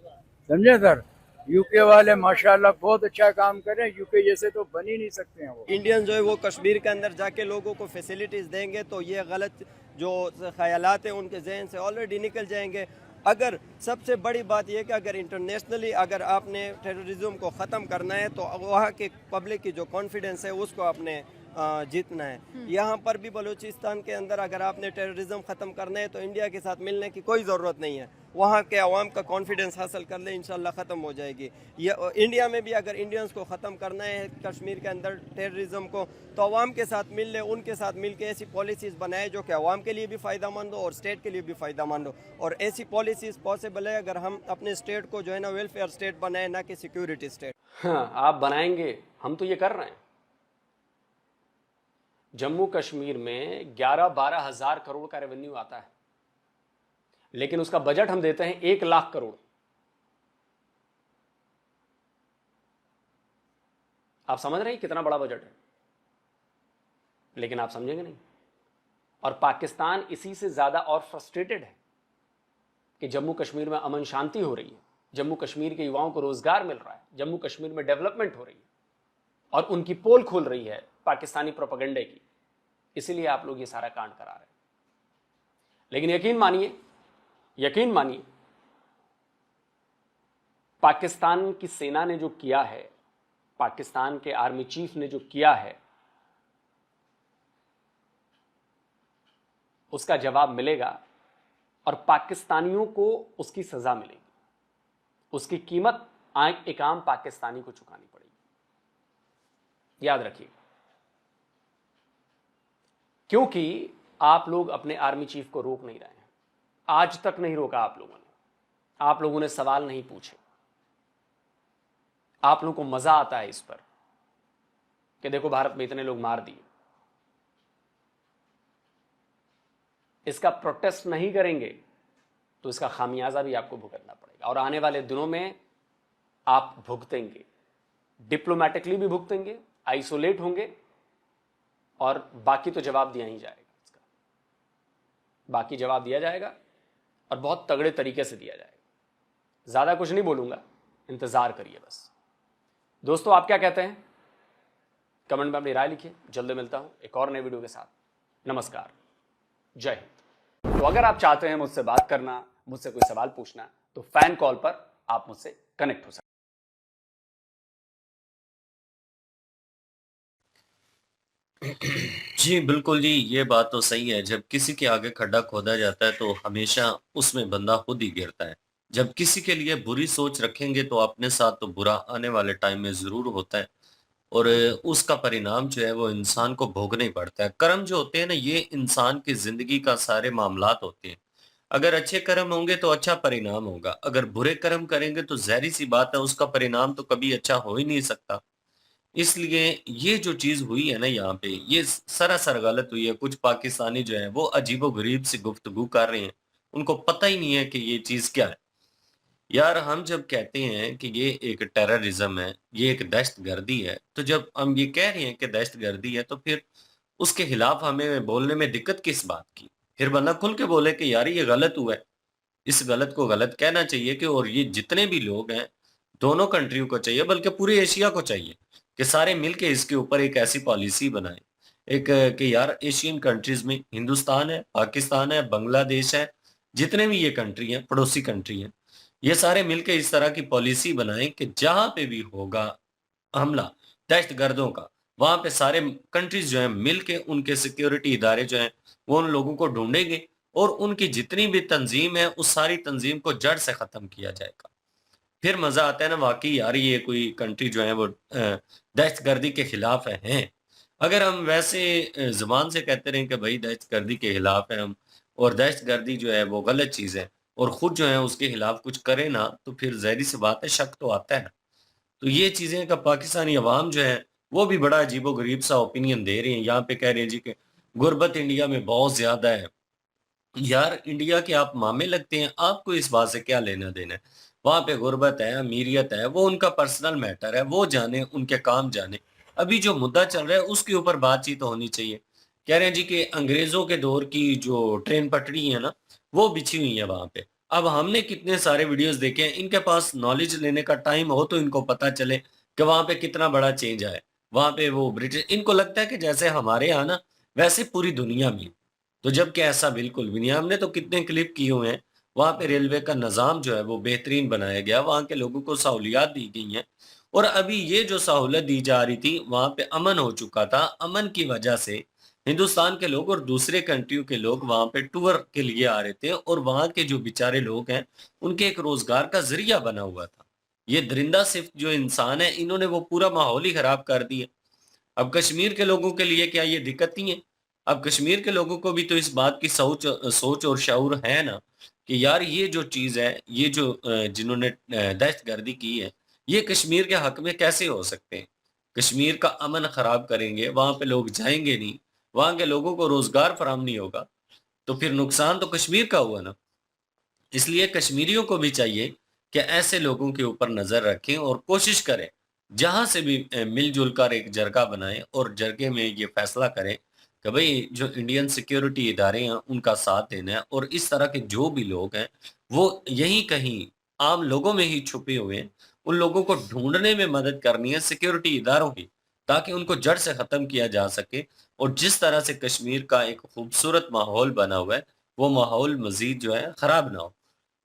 समझे सर। यूके वाले माशाल्लाह बहुत अच्छा काम कर रहे हैं, यूके जैसे तो बन ही नहीं सकते हैं वो। इंडियन जो है वो कश्मीर के अंदर जाके लोगों को फैसिलिटीज़ देंगे तो ये गलत जो ख्यालात हैं उनके जहन से ऑलरेडी निकल जाएंगे। अगर सबसे बड़ी बात यह कि अगर इंटरनेशनली अगर आपने टेररिज्म को ख़त्म करना है तो वहाँ के पब्लिक की जो कॉन्फिडेंस है उसको आपने जीतना है। यहाँ पर भी बलूचिस्तान के अंदर अगर आपने टेररिज्म ख़त्म करना है तो इंडिया के साथ मिलने की कोई ज़रूरत नहीं है। वहाँ के अवाम का कॉन्फिडेंस हासिल कर ले, इंशाल्लाह ख़त्म हो जाएगी। ये इंडिया में भी अगर इंडियंस को ख़त्म करना है कश्मीर के अंदर टेररिज्म को, तो अवाम के साथ मिल ले, उनके साथ मिल के ऐसी पॉलिसीज़ बनाए जो कि अवाम के लिए भी फ़ायदा मंद हो और स्टेट के लिए भी फ़ायदा मंद हो। और ऐसी पॉलिसीज़ पॉसिबल है अगर हम अपने स्टेट को जो है ना वेलफेयर स्टेट बनाए, ना कि सिक्योरिटी स्टेट। हाँ, आप बनाएंगे, हम तो ये कर रहे हैं। जम्मू कश्मीर में 11-12 हज़ार करोड़ का रेवेन्यू आता है, लेकिन उसका बजट हम देते हैं 1 लाख करोड़। आप समझ रहे हैं कितना बड़ा बजट है, लेकिन आप समझेंगे नहीं। और पाकिस्तान इसी से ज़्यादा और फ्रस्ट्रेटेड है कि जम्मू कश्मीर में अमन शांति हो रही है, जम्मू कश्मीर के युवाओं को रोजगार मिल रहा है, जम्मू कश्मीर में डेवलपमेंट हो रही है और उनकी पोल खोल रही है पाकिस्तानी प्रोपेगेंडे की। इसीलिए आप लोग ये सारा कांड करा रहे हैं। लेकिन यकीन मानिए पाकिस्तान की सेना ने जो किया है, पाकिस्तान के आर्मी चीफ ने जो किया है, उसका जवाब मिलेगा और पाकिस्तानियों को उसकी सजा मिलेगी। उसकी कीमत एक आम पाकिस्तानी को चुकानी पड़ेगी, याद रखिए। क्योंकि आप लोग अपने आर्मी चीफ को रोक नहीं रहे हैं, आज तक नहीं रोका आप लोगों ने सवाल नहीं पूछे। आप लोगों को मजा आता है इस पर कि देखो भारत में इतने लोग मार दिए। इसका प्रोटेस्ट नहीं करेंगे तो इसका खामियाजा भी आपको भुगतना पड़ेगा और आने वाले दिनों में आप भुगतेंगे, डिप्लोमेटिकली भी भुगतेंगे, आइसोलेट होंगे और बाकी तो जवाब दिया ही जाएगा। इसका बाकी जवाब दिया जाएगा और बहुत तगड़े तरीके से दिया जाएगा। ज़्यादा कुछ नहीं बोलूँगा, इंतज़ार करिए बस। दोस्तों आप क्या कहते हैं, कमेंट में अपनी राय लिखिए। जल्दी मिलता हूँ एक और नए वीडियो के साथ। नमस्कार, जय हिंद। तो अगर आप चाहते हैं मुझसे बात करना, मुझसे कोई सवाल पूछना, तो फैन कॉल पर आप मुझसे कनेक्ट हो सकते हैं। जी बिल्कुल जी, ये बात तो सही है। जब किसी के आगे खड्डा खोदा जाता है तो हमेशा उसमें बंदा खुद ही गिरता है। जब किसी के लिए बुरी सोच रखेंगे तो अपने साथ तो बुरा आने वाले टाइम में ज़रूर होता है और उसका परिणाम जो है वो इंसान को भोगना ही पड़ता है। कर्म जो होते हैं ना, ये इंसान की ज़िंदगी का सारे मामलात होते हैं। अगर अच्छे कर्म होंगे तो अच्छा परिणाम होगा, अगर बुरे कर्म करेंगे तो ज़ाहिर सी बात है उसका परिणाम तो कभी अच्छा हो ही नहीं सकता। इसलिए ये जो चीज़ हुई है ना यहाँ पे, ये सरासर गलत हुई है। कुछ पाकिस्तानी जो है वो अजीबो-गरीब सी गुफ्तगू कर रहे हैं, उनको पता ही नहीं है कि ये चीज़ क्या है। यार हम जब कहते हैं कि ये एक टेररिज्म है, ये एक दहशतगर्दी है, तो जब हम ये कह रहे हैं कि दहशतगर्दी है तो फिर उसके खिलाफ हमें बोलने में दिक्कत किस बात की? फिर बंदा खुल के बोले कि यार ये गलत हुआ है, इस गलत को गलत कहना चाहिए। कि और ये जितने भी लोग हैं, दोनों कंट्रियों को चाहिए, बल्कि पूरे एशिया को चाहिए कि सारे मिलके इसके ऊपर एक ऐसी पॉलिसी बनाएं, एक कि यार एशियन कंट्रीज में हिंदुस्तान है, पाकिस्तान है, बांग्लादेश है, जितने भी ये कंट्री हैं, पड़ोसी कंट्री हैं, ये सारे मिलके इस तरह की पॉलिसी बनाएं कि जहां पे भी होगा हमला दहशतगर्दों का, वहां पे सारे कंट्रीज जो हैं मिलके उनके सिक्योरिटी इदारे जो हैं वो उन लोगों को ढूंढेंगे और उनकी जितनी भी तंजीम है उस सारी तंजीम को जड़ से खत्म किया जाएगा। फिर मजा आता है ना, वाकई यार ये कोई कंट्री जो है वो दहशतगर्दी के खिलाफ हैं। अगर हम वैसे जुबान से कहते रहें कि भाई दहशतगर्दी के खिलाफ है हम, और दहशतगर्दी जो है वो गलत चीज़ है, और खुद जो है उसके खिलाफ कुछ करें ना, तो फिर ज़ाहिर सी बात है शक तो आता है ना। तो ये चीज़ें का पाकिस्तानी अवाम जो है वो भी बड़ा अजीबो-गरीब सा ओपिनियन दे रहे हैं। यहाँ पे कह रहे हैं जी कि गुर्बत इंडिया में बहुत ज़्यादा है। यार इंडिया के आप मामे लगते हैं, आपको इस बात से क्या लेना देना है? वहाँ पे गुर्बत है, अमीरियत है, वो उनका पर्सनल मैटर है, वो जाने, उनके काम जाने। अभी जो मुद्दा चल रहा है उसके ऊपर बातचीत होनी चाहिए। कह रहे हैं जी कि अंग्रेज़ों के दौर की जो ट्रेन पटरी है ना, वो बिछी हुई है वहाँ पे। अब हमने कितने सारे वीडियोज़ देखे हैं, इनके पास नॉलेज लेने का टाइम हो तो इनको पता चले कि वहाँ पे कितना बड़ा चेंज आया है। वहाँ पे वो ब्रिटिश, इनको लगता है कि जैसे हमारे यहाँ ना, वैसे पूरी दुनिया में। तो जबकि ऐसा बिल्कुल भी नहीं है। हमने तो कितने क्लिप किए हुए हैं, वहाँ पे रेलवे का निज़ाम जो है वो बेहतरीन बनाया गया, वहाँ के लोगों को सहूलियात दी गई हैं। और अभी ये जो सहूलत दी जा रही थी, वहाँ पे अमन हो चुका था। अमन की वजह से हिंदुस्तान के लोग और दूसरे कंट्रियों के लोग वहाँ पे टूर के लिए आ रहे थे और वहाँ के जो बेचारे लोग हैं, उनके एक रोज़गार का ज़रिया बना हुआ था। ये दरिंदा सिर्फ जो इंसान है, इन्होंने वो पूरा माहौल ही ख़राब कर दिया। अब कश्मीर के लोगों के लिए क्या ये दिक्कत नहीं है? अब कश्मीर के लोगों को भी तो इस बात की सोच और शऊर है ना कि यार ये जो चीज़ है, ये जो जिन्होंने दहशतगर्दी की है, ये कश्मीर के हक में कैसे हो सकते हैं? कश्मीर का अमन ख़राब करेंगे, वहाँ पे लोग जाएंगे नहीं, वहाँ के लोगों को रोज़गार फराहम नहीं होगा, तो फिर नुकसान तो कश्मीर का हुआ ना। इसलिए कश्मीरियों को भी चाहिए कि ऐसे लोगों के ऊपर नज़र रखें और कोशिश करें जहां से भी मिलजुल कर एक जरगा बनाएं और जरगे में ये फैसला करें कि भाई जो इंडियन सिक्योरिटी इदारे हैं उनका साथ देना है, और इस तरह के जो भी लोग हैं वो यहीं कहीं आम लोगों में ही छुपे हुए हैं, उन लोगों को ढूंढने में मदद करनी है सिक्योरिटी इदारों की, ताकि उनको जड़ से खत्म किया जा सके। और जिस तरह से कश्मीर का एक खूबसूरत माहौल बना हुआ है, वो माहौल मजीद जो है खराब ना हो।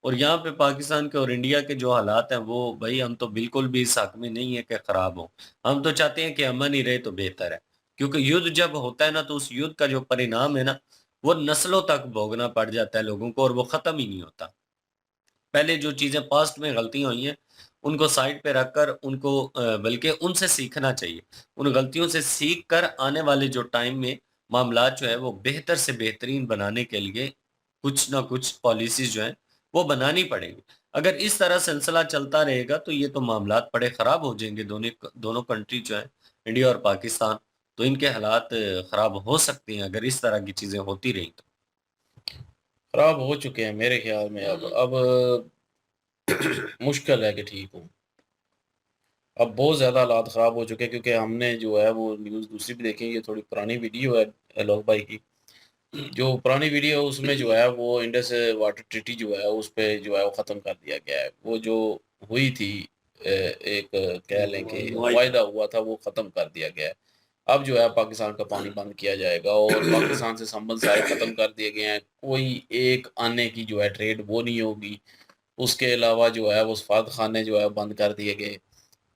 और यहाँ पे पाकिस्तान के और इंडिया के जो हालात हैं वो भाई हम तो बिल्कुल भी इस हक में नहीं है कि खराब हो। हम तो चाहते हैं कि अमन ही रहे तो बेहतर है, क्योंकि युद्ध जब होता है ना तो उस युद्ध का जो परिणाम है ना वो नस्लों तक भोगना पड़ जाता है लोगों को, और वो खत्म ही नहीं होता। पहले जो चीजें पास्ट में गलतियां हुई हैं उनको साइड पे रखकर उनको बल्कि उनसे सीखना चाहिए। उन गलतियों से सीख कर आने वाले जो टाइम में मामला जो है वो बेहतर से बेहतरीन बनाने के लिए कुछ ना कुछ पॉलिसीज जो है वो बनानी पड़ेगी। अगर इस तरह सिलसिला चलता रहेगा तो ये तो मामलात बड़े खराब हो जाएंगे। दोनों दोनों कंट्री जो है इंडिया और पाकिस्तान, तो इनके हालात खराब हो सकते हैं अगर इस तरह की चीजें होती रही तो। खराब हो चुके हैं मेरे ख्याल में। अब मुश्किल है कि ठीक हो। अब बहुत ज़्यादा हालात ख़राब हो चुके हैं, क्योंकि हमने जो है वो न्यूज़ दूसरी भी देखी, ये थोड़ी पुरानी वीडियो है आलोक भाई की। जो पुरानी वीडियो है उसमें जो है वो इंडस वाटर ट्रीटी जो है उस पे जो है वो ख़त्म कर दिया गया है। वो जो हुई थी एक कह लें कि वायदा हुआ था वो ख़त्म कर दिया गया है। अब जो है पाकिस्तान का पानी बंद किया जाएगा और पाकिस्तान से संबंध सारे ख़त्म कर दिए गए हैं। कोई एक आने की जो है ट्रेड वो नहीं होगी। उसके अलावा जो है वो सफारतखाने जो है बंद कर दिए गए।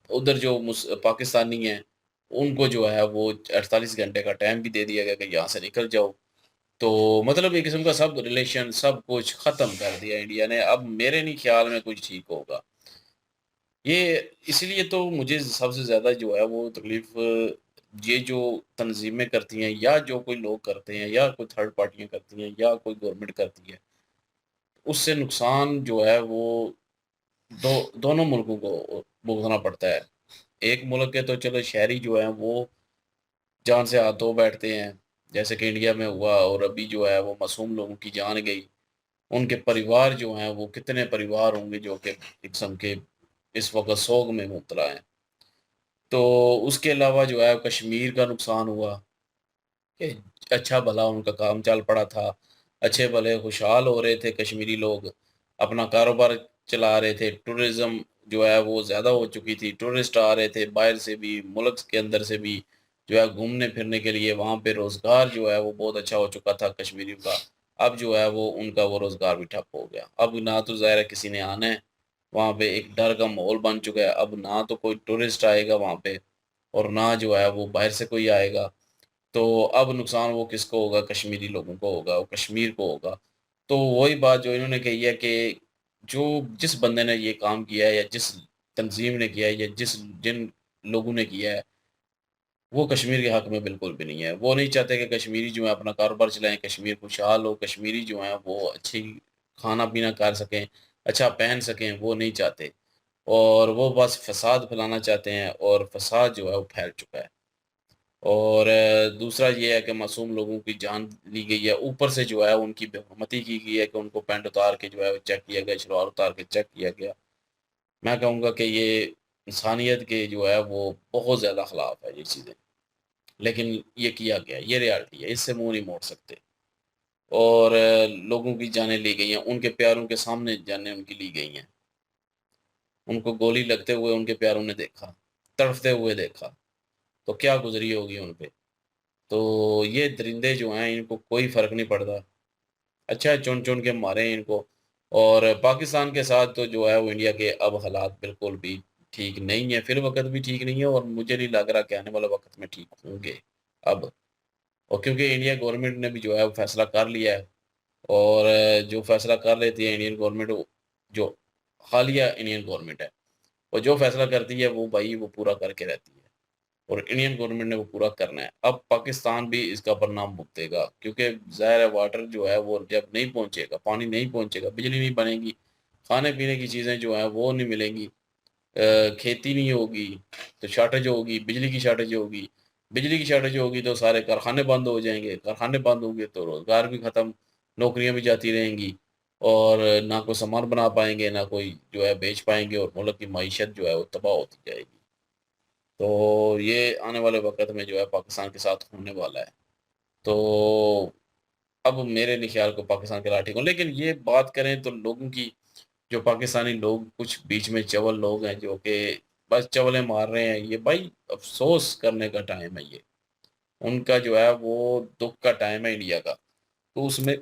उधर जो पाकिस्तानी हैं उनको जो है वो 48 घंटे का टाइम भी दे दिया गया कि यहाँ से निकल जाओ। तो मतलब एक किस्म का सब रिलेशन सब कुछ ख़त्म कर दिया इंडिया ने। अब मेरे नहीं ख्याल में कुछ ठीक होगा। ये इसलिए तो मुझे सबसे ज़्यादा जो है वो तकलीफ़ ये जो तंज़ीमें करती हैं या जो कोई लोग करते हैं या कोई थर्ड पार्टियाँ करती हैं या कोई गवर्नमेंट करती है, उससे नुकसान जो है वो दोनों मुल्कों को भुगतना पड़ता है। एक मुल्क के तो चलो शहरी जो हैं वो जान से हाथ धो बैठते हैं, जैसे कि इंडिया में हुआ, और अभी जो है वो मासूम लोगों की जान गई। उनके परिवार जो हैं वो कितने परिवार होंगे जो कि एक किस्म के इस वक़्त सोग में मुब्तला हैं। तो उसके अलावा जो है कश्मीर का नुकसान हुआ कि अच्छा भला उनका काम चल पड़ा था, अच्छे भले खुशहाल हो रहे थे कश्मीरी लोग, अपना कारोबार चला रहे थे, टूरिज़्म जो है वो ज़्यादा हो चुकी थी, टूरिस्ट आ रहे थे बाहर से भी, मुल्क के अंदर से भी जो है घूमने फिरने के लिए। वहाँ पे रोज़गार जो है वो बहुत अच्छा हो चुका था कश्मीरियों का। अब जो है वो उनका वो रोज़गार भी ठप हो गया। अब ना तो ज़ाहिर है किसी ने आना है, वहाँ पे एक डर का माहौल बन चुका है। अब ना तो कोई टूरिस्ट आएगा वहाँ पे और ना जो है वो बाहर से कोई आएगा। तो अब नुकसान वो किसको होगा? कश्मीरी लोगों को होगा, वो कश्मीर को होगा। तो वही बात जो इन्होंने कही है कि जो जिस बंदे ने ये काम किया है या जिस तंज़ीम ने किया है या जिन लोगों ने किया है, वो कश्मीर के हक़ में बिल्कुल भी नहीं है। वो नहीं चाहते कि कश्मीरी जो है अपना कारोबार चलाएँ, कश्मीर खुशहाल हो, कश्मीरी जो हैं वो अच्छी खाना-पीना कर सकें, अच्छा पहन सकें, वो नहीं चाहते। और वो बस फ़साद फैलाना चाहते हैं और फ़साद जो है वो फैल चुका है। और दूसरा ये है कि मासूम लोगों की जान ली गई है। ऊपर से जो है उनकी बेहुरमती की गई है कि उनको पैंट उतार के जो है वो चेक किया गया, शलवार उतार के चेक किया गया। मैं कहूँगा कि ये इंसानियत के जो है वो बहुत ज़्यादा ख़िलाफ़ है ये चीज़ें। लेकिन ये किया गया, ये रियलिटी है, इससे मुँह नहीं मोड़ सकते। और लोगों की जानें ली गई हैं, उनके प्यारों के सामने जानें उनकी ली गई हैं। उनको गोली लगते हुए उनके प्यारों ने देखा, तड़फते हुए देखा, तो क्या गुज़री होगी उन पे। तो ये दरिंदे जो हैं इनको कोई फ़र्क नहीं पड़ता। अच्छा है चुन-चुन के मारें इनको। और पाकिस्तान के साथ तो जो है वो इंडिया के अब हालात बिल्कुल भी ठीक नहीं है, फ़िलवक़्त भी ठीक नहीं है और मुझे नहीं लग रहा कि आने वाले वक़्त में ठीक होंगे अब। और क्योंकि इंडिया गवर्नमेंट ने भी जो है वो फ़ैसला कर लिया है, और जो फ़ैसला कर लेती है इंडियन गवर्नमेंट, जो हालिया इंडियन गवर्नमेंट है, वो जो फ़ैसला करती है वो भाई वो पूरा करके रहती है। और इंडियन गवर्नमेंट ने वो पूरा करना है। अब पाकिस्तान भी इसका परिणाम भुगतेगा, क्योंकि ज़ाहिर है वाटर जो है वो जब नहीं पहुँचेगा, पानी नहीं पहुँचेगा, बिजली नहीं बनेगी, खाने-पीने की चीज़ें जो हैं वो नहीं मिलेंगी, खेती नहीं होगी तो शॉर्टेज होगी, बिजली की शॉर्टेज होगी। बिजली की शॉर्टेज होगी तो सारे कारखाने बंद हो जाएँगे, कारखाने बंद होंगे तो रोज़गार भी ख़त्म, नौकरियाँ भी जाती रहेंगी और ना कोई सामान बना पाएँगे, ना कोई जो है बेच पाएँगे और मुल्क की मईशत जो है वो तबाह होती जाएगी। तो ये आने वाले वक़्त में जो है पाकिस्तान के साथ होने वाला है। तो अब मेरे नहीं ख़्याल को पाकिस्तान के हालात ठीक हों। लेकिन ये बात करें तो लोगों की, जो पाकिस्तानी लोग कुछ बीच में चवल लोग हैं जो कि बस चवलें मार रहे हैं, ये भाई अफ़सोस करने का टाइम है ये। उनका जो है वो दुःख का टाइम है इंडिया का। तो उसमें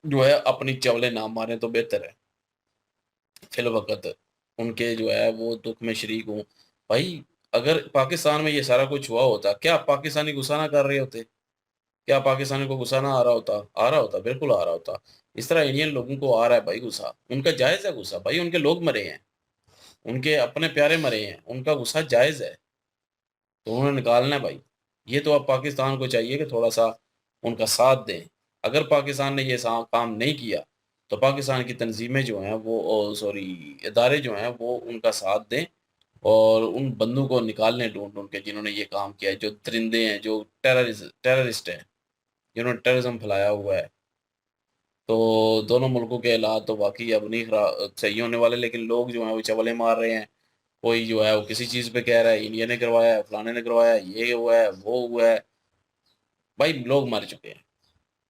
जो है अपनी चवलें ना मारें तो बेहतर है। फ़िलवक़्त उनके जो है वो दुःख में शरीक हों। भाई अगर पाकिस्तान में ये सारा कुछ हुआ होता, क्या पाकिस्तानी गुस्सा ना कर रहे होते? क्या पाकिस्तानी को गुस्सा ना आ रहा होता? आ रहा होता, बिल्कुल आ रहा होता। इस तरह इंडियन लोगों को आ रहा है भाई गुस्सा, उनका जायज़ है गुस्सा, भाई उनके लोग मरे हैं, उनके अपने प्यारे मरे हैं, उनका गुस्सा जायज़ है, तो उन्होंने निकालना है भाई। ये तो अब पाकिस्तान को चाहिए कि थोड़ा-सा उनका साथ दें। अगर पाकिस्तान ने ये सा काम नहीं किया, तो पाकिस्तान की तंज़ीमें जो हैं वो सॉरी इदारे जो हैं वो उनका साथ दें और उन बंदों को निकाल लें ढूँढ-ढूँढ के जिन्होंने ये काम किया है, जो दरिंदे हैं, जो टेररिस्ट हैं, जिन्होंने टेररिज़्म फैलाया हुआ है। तो दोनों मुल्कों के हालात तो वाक़ई अब नहीं सही होने वाले, लेकिन लोग जो हैं वो चवलें मार रहे हैं। कोई जो है वो किसी चीज़ पे कह रहा है, इंडिया ने करवाया है, फलाने ने करवाया है, ये हुआ है, वो हुआ है। भाई लोग मर चुके हैं,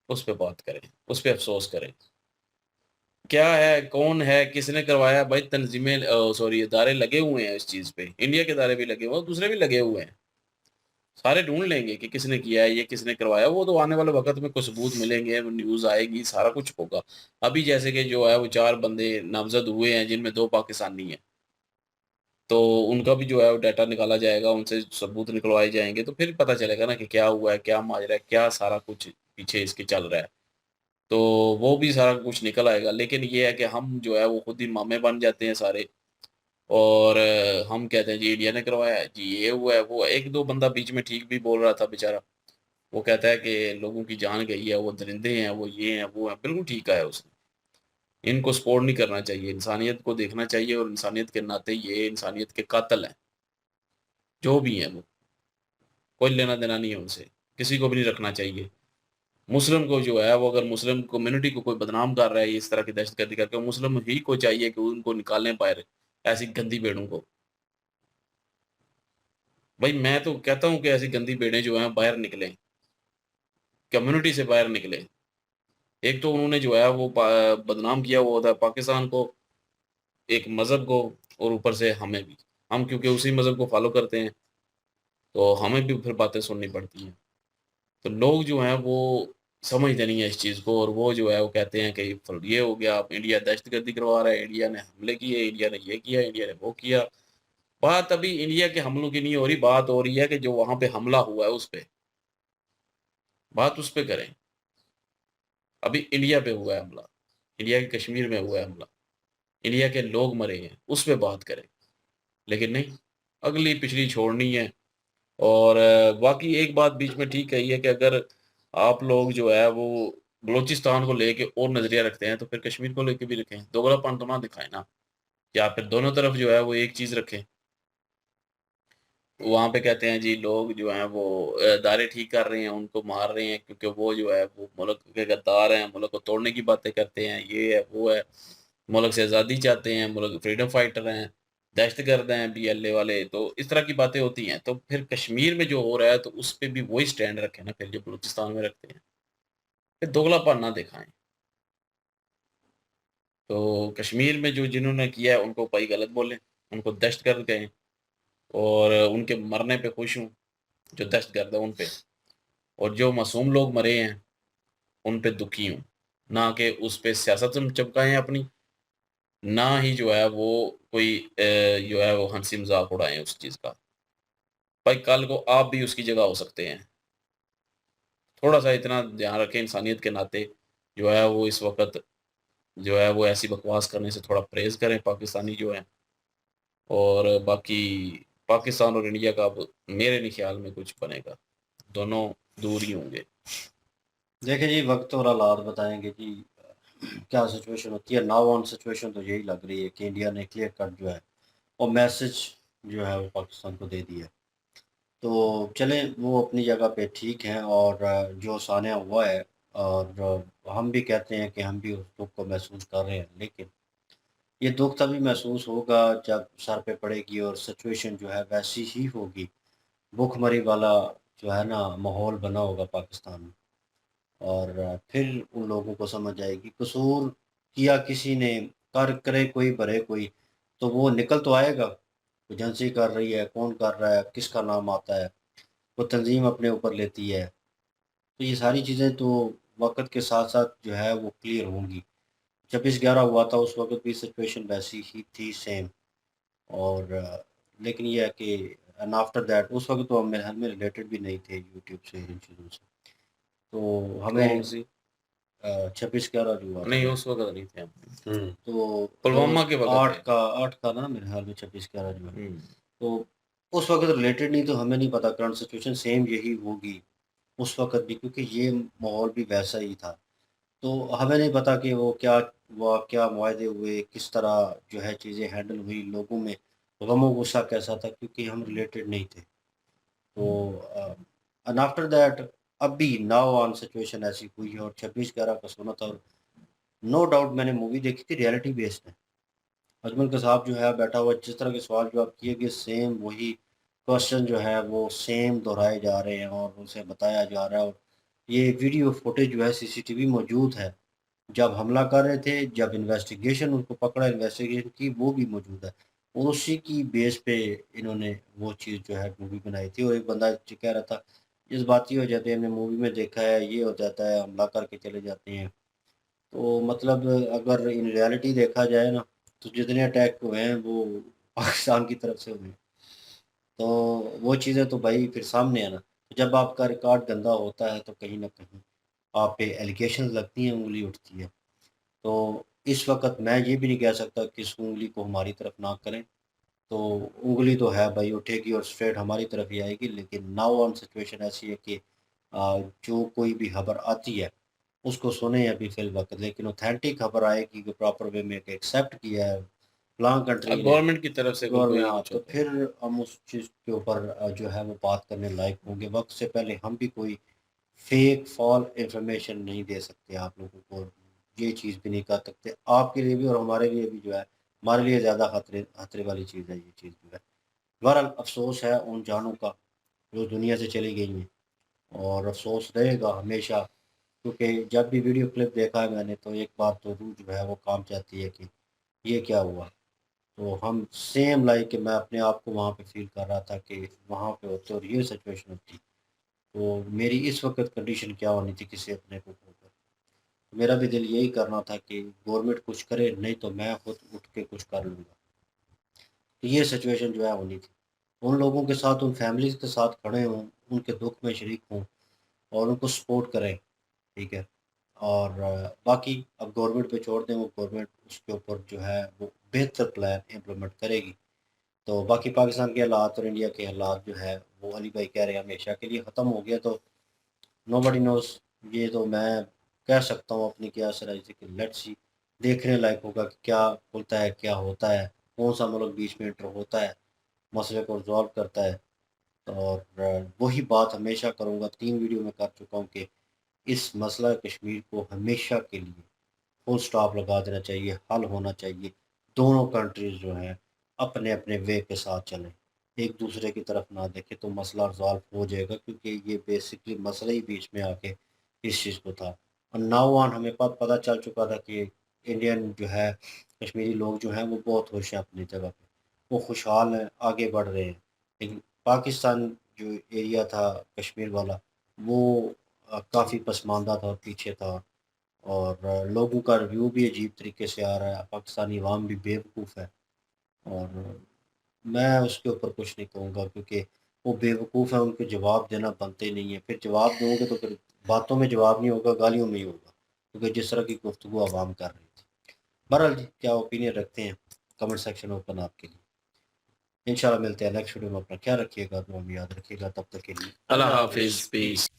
उस पे बात करें, उस पे अफ़सोस करें। क्या है, कौन है, किसने करवाया है? भाई तंज़ीमें सॉरी इदारे लगे हुए हैं इस चीज़ पे। इंडिया के इदारे भी लगे हुए हैं, दूसरे भी लगे हुए हैं। सारे ढूँढ लेंगे कि किसने किया है, ये किसने करवाया, वो तो आने वाले वक़्त में कुछ सबूत मिलेंगे, न्यूज़ आएगी, सारा कुछ होगा। अभी जैसे कि जो है वो 4 बंदे नामज़द हुए हैं जिनमें 2 पाकिस्तानी हैं। तो उनका भी जो है वो डाटा निकाला जाएगा, उनसे सबूत निकलवाए जाएँगे, तो फिर पता चलेगा ना कि क्या हुआ है, क्या माजरा है, क्या सारा कुछ पीछे इसके चल रहा है। तो वो भी सारा कुछ निकल आएगा, लेकिन ये है कि हम जो है वो खुद ही मामे बन जाते हैं सारे और हम कहते हैं जी इंडिया ने करवाया है, जी ये हुआ है, वो 1-2 बंदा बीच में ठीक भी बोल रहा था बेचारा। वो कहता है कि लोगों की जान गई है, वो दरिंदे हैं, वो ये हैं, वो हैं, बिल्कुल ठीक कहा है उसने। इनको सपोर्ट नहीं करना चाहिए, इंसानियत को देखना चाहिए और इंसानियत के नाते ये इंसानियत के कातिल हैं, जो भी हैं वो। कोई लेना-देना नहीं है उनसे, किसी को भी नहीं रखना चाहिए। मुस्लिम को जो है वो अगर मुस्लिम कम्युनिटी को कोई बदनाम कर रहा है इस तरह की दहशतगर्दी करके, मुस्लिम ही को चाहिए कि उनको निकालें बाहर, ऐसी गंदी भेड़ों को। भाई मैं तो कहता हूँ कि ऐसी गंदी भेड़ें जो हैं बाहर निकलें, कम्युनिटी से बाहर निकलें। एक तो उन्होंने जो है वो बदनाम किया हुआ होता है पाकिस्तान को, एक मज़हब को और ऊपर से हमें भी। हम क्योंकि उसी मज़हब को फ़ॉलो करते हैं, तो हमें भी फिर बातें सुननी पड़ती हैं। तो लोग जो हैं वो समझते नहीं है इस चीज़ को और वो जो है वो कहते हैं कि ये हो गया, अब इंडिया दहशतगर्दी करवा रहा है, इंडिया ने हमले किए, इंडिया ने ये किया, इंडिया ने वो किया। बात अभी इंडिया के हमलों की नहीं हो रही, बात हो रही है कि जो वहाँ पे हमला हुआ है उस पे, बात उस पे करें। अभी इंडिया पे हुआ है हमला, इंडिया के कश्मीर में हुआ है हमला, इंडिया के लोग मरे हैं, उस पे बात करें। लेकिन नहीं, अगली पिछली छोड़नी है और बाकी एक बात बीच में ठीक कही है कि अगर आप लोग जो है वो बलूचिस्तान को लेके और नज़रिया रखते हैं, तो फिर कश्मीर को लेके भी रखें। दोगलापन तो ना दिखाएँ ना, या फिर दोनों तरफ जो है वो एक चीज़ रखें। वहाँ पे कहते हैं जी लोग जो हैं वो दायरे ठीक कर रहे हैं, उनको मार रहे हैं क्योंकि वो जो है वो मुल्क के गद्दार हैं, मुल्क को तोड़ने की बातें करते हैं, ये है, वो है, मुल्क से आज़ादी चाहते हैं, मुल्क फ्रीडम फाइटर हैं, दहशतगर्द हैं बीएलए वाले, तो इस तरह की बातें होती हैं। तो फिर कश्मीर में जो हो रहा है तो उस पे भी वही स्टैंड रखें ना फिर जो बलूचिस्तान में रखते हैं। फिर दोगलापन ना दिखाएँ। तो कश्मीर में जो जिन्होंने किया है उनको भाई गलत बोलें, उनको दहशतगर्द कहें और उनके मरने पे खुश हूँ, जो दहशतगर्द है उन पे। और जो मासूम लोग मरे हैं, उन पे दुखी हूँ। ना कि उस पे सियासत हम चमकाएँ अपनी, ना ही जो है वो कोई जो है वो हँसी-मज़ाक उड़ाएँ उस चीज़ का। भाई कल को आप भी उसकी जगह हो सकते हैं। थोड़ा-सा इतना ध्यान रखें इंसानियत के नाते, जो है वो इस वक़्त जो है वो ऐसी बकवास करने से थोड़ा परहेज़ करें पाकिस्तानी जो हैं। और बाकी पाकिस्तान और इंडिया का अब मेरे नहीं ख़्याल में कुछ बनेगा। दोनों दूर ही होंगे। देखिए जी, वक्त और हालात बताएंगे जी क्या सिचुएशन होती है। नाउ ऑन सिचुएशन तो यही लग रही है कि इंडिया ने क्लियर कट जो है वो मैसेज जो है वो पाकिस्तान को दे दिया है। तो चलें, वो अपनी जगह पे ठीक हैं और जो सान्या हुआ है और हम भी कहते हैं कि हम भी उस दुख को महसूस कर रहे हैं, लेकिन ये दुख तभी महसूस होगा जब सर पे पड़ेगी और सिचुएशन जो है वैसी ही होगी, भूखमरी वाला जो है ना माहौल बना होगा पाकिस्तान में। और फिर उन लोगों को समझ आएगी कसूर किया किसी ने, कर करे कोई भरे कोई, तो वो निकल तो आएगा। एजेंसी कर रही है, कौन कर रहा है, किसका नाम आता है, वो तंजीम अपने ऊपर लेती है। तो ये सारी चीज़ें तो वक्त के साथ साथ जो है वो क्लियर होंगी। 26/11 हुआ था उस वक्त भी सिचुएशन वैसी ही थी सेम। और लेकिन ये है कि एंड आफ्टर दैट उस वक्त तो हम मेरे हाल में रिलेटेड भी नहीं थे यूट्यूब से इन चीज़ों से, तो हमें कौन सी? 26/11 जो हुआ नहीं था उस वक्त नहीं थे हम। तो पुलवामा के वक्त थे। 8 का ना मेरे ख्याल में 26/11 जो है, हम्म। तो उस वक्त रिलेटेड नहीं, तो हमें नहीं पता करंट सिचुएशन सेम यही होगी उस वक्त भी, क्योंकि ये माहौल भी वैसा ही था। तो हमें नहीं पता कि वो क्या मुआहदे हुए, किस तरह जो है चीज़ें हैंडल हुई, लोगों में गम गुस्सा कैसा था, क्योंकि हम रिलेटेड नहीं थे। तो एंड आफ्टर दैट अब भी नाउ ऑन सिचुएशन ऐसी हुई है और 26/11 का सुना था। और नो डाउट मैंने मूवी देखी थी, रियलिटी बेस्ड है। अजमल का साहब जो है बैठा हुआ, जिस तरह के सवाल जवाब किए गए सेम वही क्वेश्चन जो है वो सेम दोहराए जा रहे हैं और उनसे बताया जा रहा है। और ये वीडियो फुटेज जो है सीसीटीवी मौजूद है, जब हमला कर रहे थे, जब इन्वेस्टिगेशन उनको पकड़ा, इन्वेस्टिगेशन की, वो भी मौजूद है। और उसी की बेस पे इन्होंने वो चीज़ जो है मूवी बनाई थी। और एक बंदा जो कह रहा था जज्बाती हो जाते हैं, हमने मूवी में देखा है, ये हो जाता है, हमला करके चले जाते हैं। तो मतलब अगर इन रियलिटी देखा जाए ना, तो जितने अटैक हुए हैं वो पाकिस्तान की तरफ से हुए हैं। तो वो चीज़ें तो भाई फिर सामने है ना। जब आपका रिकॉर्ड गंदा होता है तो कहीं न कहीं आप पे एलिगेशंस लगती हैं, उँगली उठती है। तो इस वक़्त मैं ये भी नहीं कह सकता कि इस उँगली को हमारी तरफ ना करें। तो उँगली तो है भाई, उठेगी और स्ट्रेट हमारी तरफ ही आएगी। लेकिन नाउ ऑन सिचुएशन ऐसी है कि जो कोई भी खबर आती है उसको सुने अभी फ़िलवक़्त, लेकिन ऑथेंटिक खबर आएगी कि प्रॉपर वे में एक्सेप्ट किया है फलाँ कंट्री ने, गवर्नमेंट की तरफ से गवर्नमेंट, कोई हाँ, कुछ तो होता है। फिर हम उस चीज़ के ऊपर जो है वो बात करने लायक होंगे। वक़्त से पहले हम भी कोई फेक फॉल्स इन्फॉर्मेशन नहीं दे सकते आप लोगों को, ये चीज़ भी नहीं कर सकते। आपके लिए भी और हमारे लिए भी जो है, हमारे लिए ज़्यादा खतरे वाली चीज़ है ये चीज़ जो है। बहरहाल अफ़सोस है उन जानों का जो दुनिया से चली गई हैं, और अफ़सोस रहेगा हमेशा, क्योंकि जब भी वीडियो क्लिप देखा है मैंने तो एक बात तो रूह जो है वो काँप जाती है कि ये क्या हुआ। तो हम सेम लाइक कि मैं अपने आप को वहाँ पे फ़ील कर रहा था कि वहाँ पे होते और ये सिचुएशन होती, तो मेरी इस वक़्त कंडीशन क्या होनी थी किसी अपने को खोकर। मेरा भी दिल यही करना था कि गवर्नमेंट कुछ करे, नहीं तो मैं खुद उठ के कुछ कर लूँगा। तो ये सिचुएशन जो है होनी थी। उन लोगों के साथ, उन फैमिलीज़ के साथ खड़े हों, उनके दुःख में शरीक हों और उनको सपोर्ट करें, ठीक है? और बाकी अब गवर्नमेंट पे छोड़ दें, वो गवर्नमेंट उसके ऊपर जो है वो बेहतर प्लान इम्प्लीमेंट करेगी। तो बाकी पाकिस्तान के हालात और इंडिया के हालात जो है वो अली भाई कह रहे हैं हमेशा के लिए ख़त्म हो गया, तो नोबडी नोज़। ये तो मैं कह सकता हूँ अपनी क़यास राय से कि लेट्स सी, देखने लायक होगा कि क्या खुलता है, क्या होता है, कौन-सा मुल्क बीच में एंटर होता है, मसले को रिज़ॉल्व करता है। और वही बात हमेशा करूँगा, 3 वीडियो में कर चुका हूँ कि इस मसला कश्मीर को हमेशा के लिए फुल स्टॉप लगा देना चाहिए, हल होना चाहिए। दोनों कंट्रीज़ जो हैं अपने-अपने वे के साथ चलें, एक दूसरे की तरफ ना देखें, तो मसला रिज़ॉल्व हो जाएगा, क्योंकि ये बेसिकली मसला ही बीच में आके इस चीज़ को था। और नाउ ऑन हमें पता चल चुका था कि इंडियन जो है, कश्मीरी लोग जो हैं वो बहुत खुश हैं अपनी जगह पे, वो खुशहाल हैं, आगे बढ़ रहे हैं। लेकिन पाकिस्तान जो एरिया था कश्मीर वाला, वो काफ़ी पसमानदा था और पीछे था। और लोगों का रिव्यू भी अजीब तरीके से आ रहा है, पाकिस्तानी अवाम भी बेवकूफ़ है। और मैं उसके ऊपर कुछ नहीं कहूँगा, क्योंकि वो बेवकूफ़ हैं, उनको जवाब देना बनते नहीं है। फिर जवाब दोगे तो फिर बातों में जवाब नहीं होगा, गालियों में ही होगा, क्योंकि जिस तरह की गुफ्तगू अवाम कर रही थी। बहरहाल जी, क्या ओपिनियन रखते हैं, कमेंट सेक्शन ओपन आपके लिए। इंशाल्लाह मिलते हैं नेक्स्ट वीडियो में। अपना ख्याल रखिएगा, दुआ में याद रखिएगा। तब तक के लिए अल्लाह हाफ़िज़, पीस।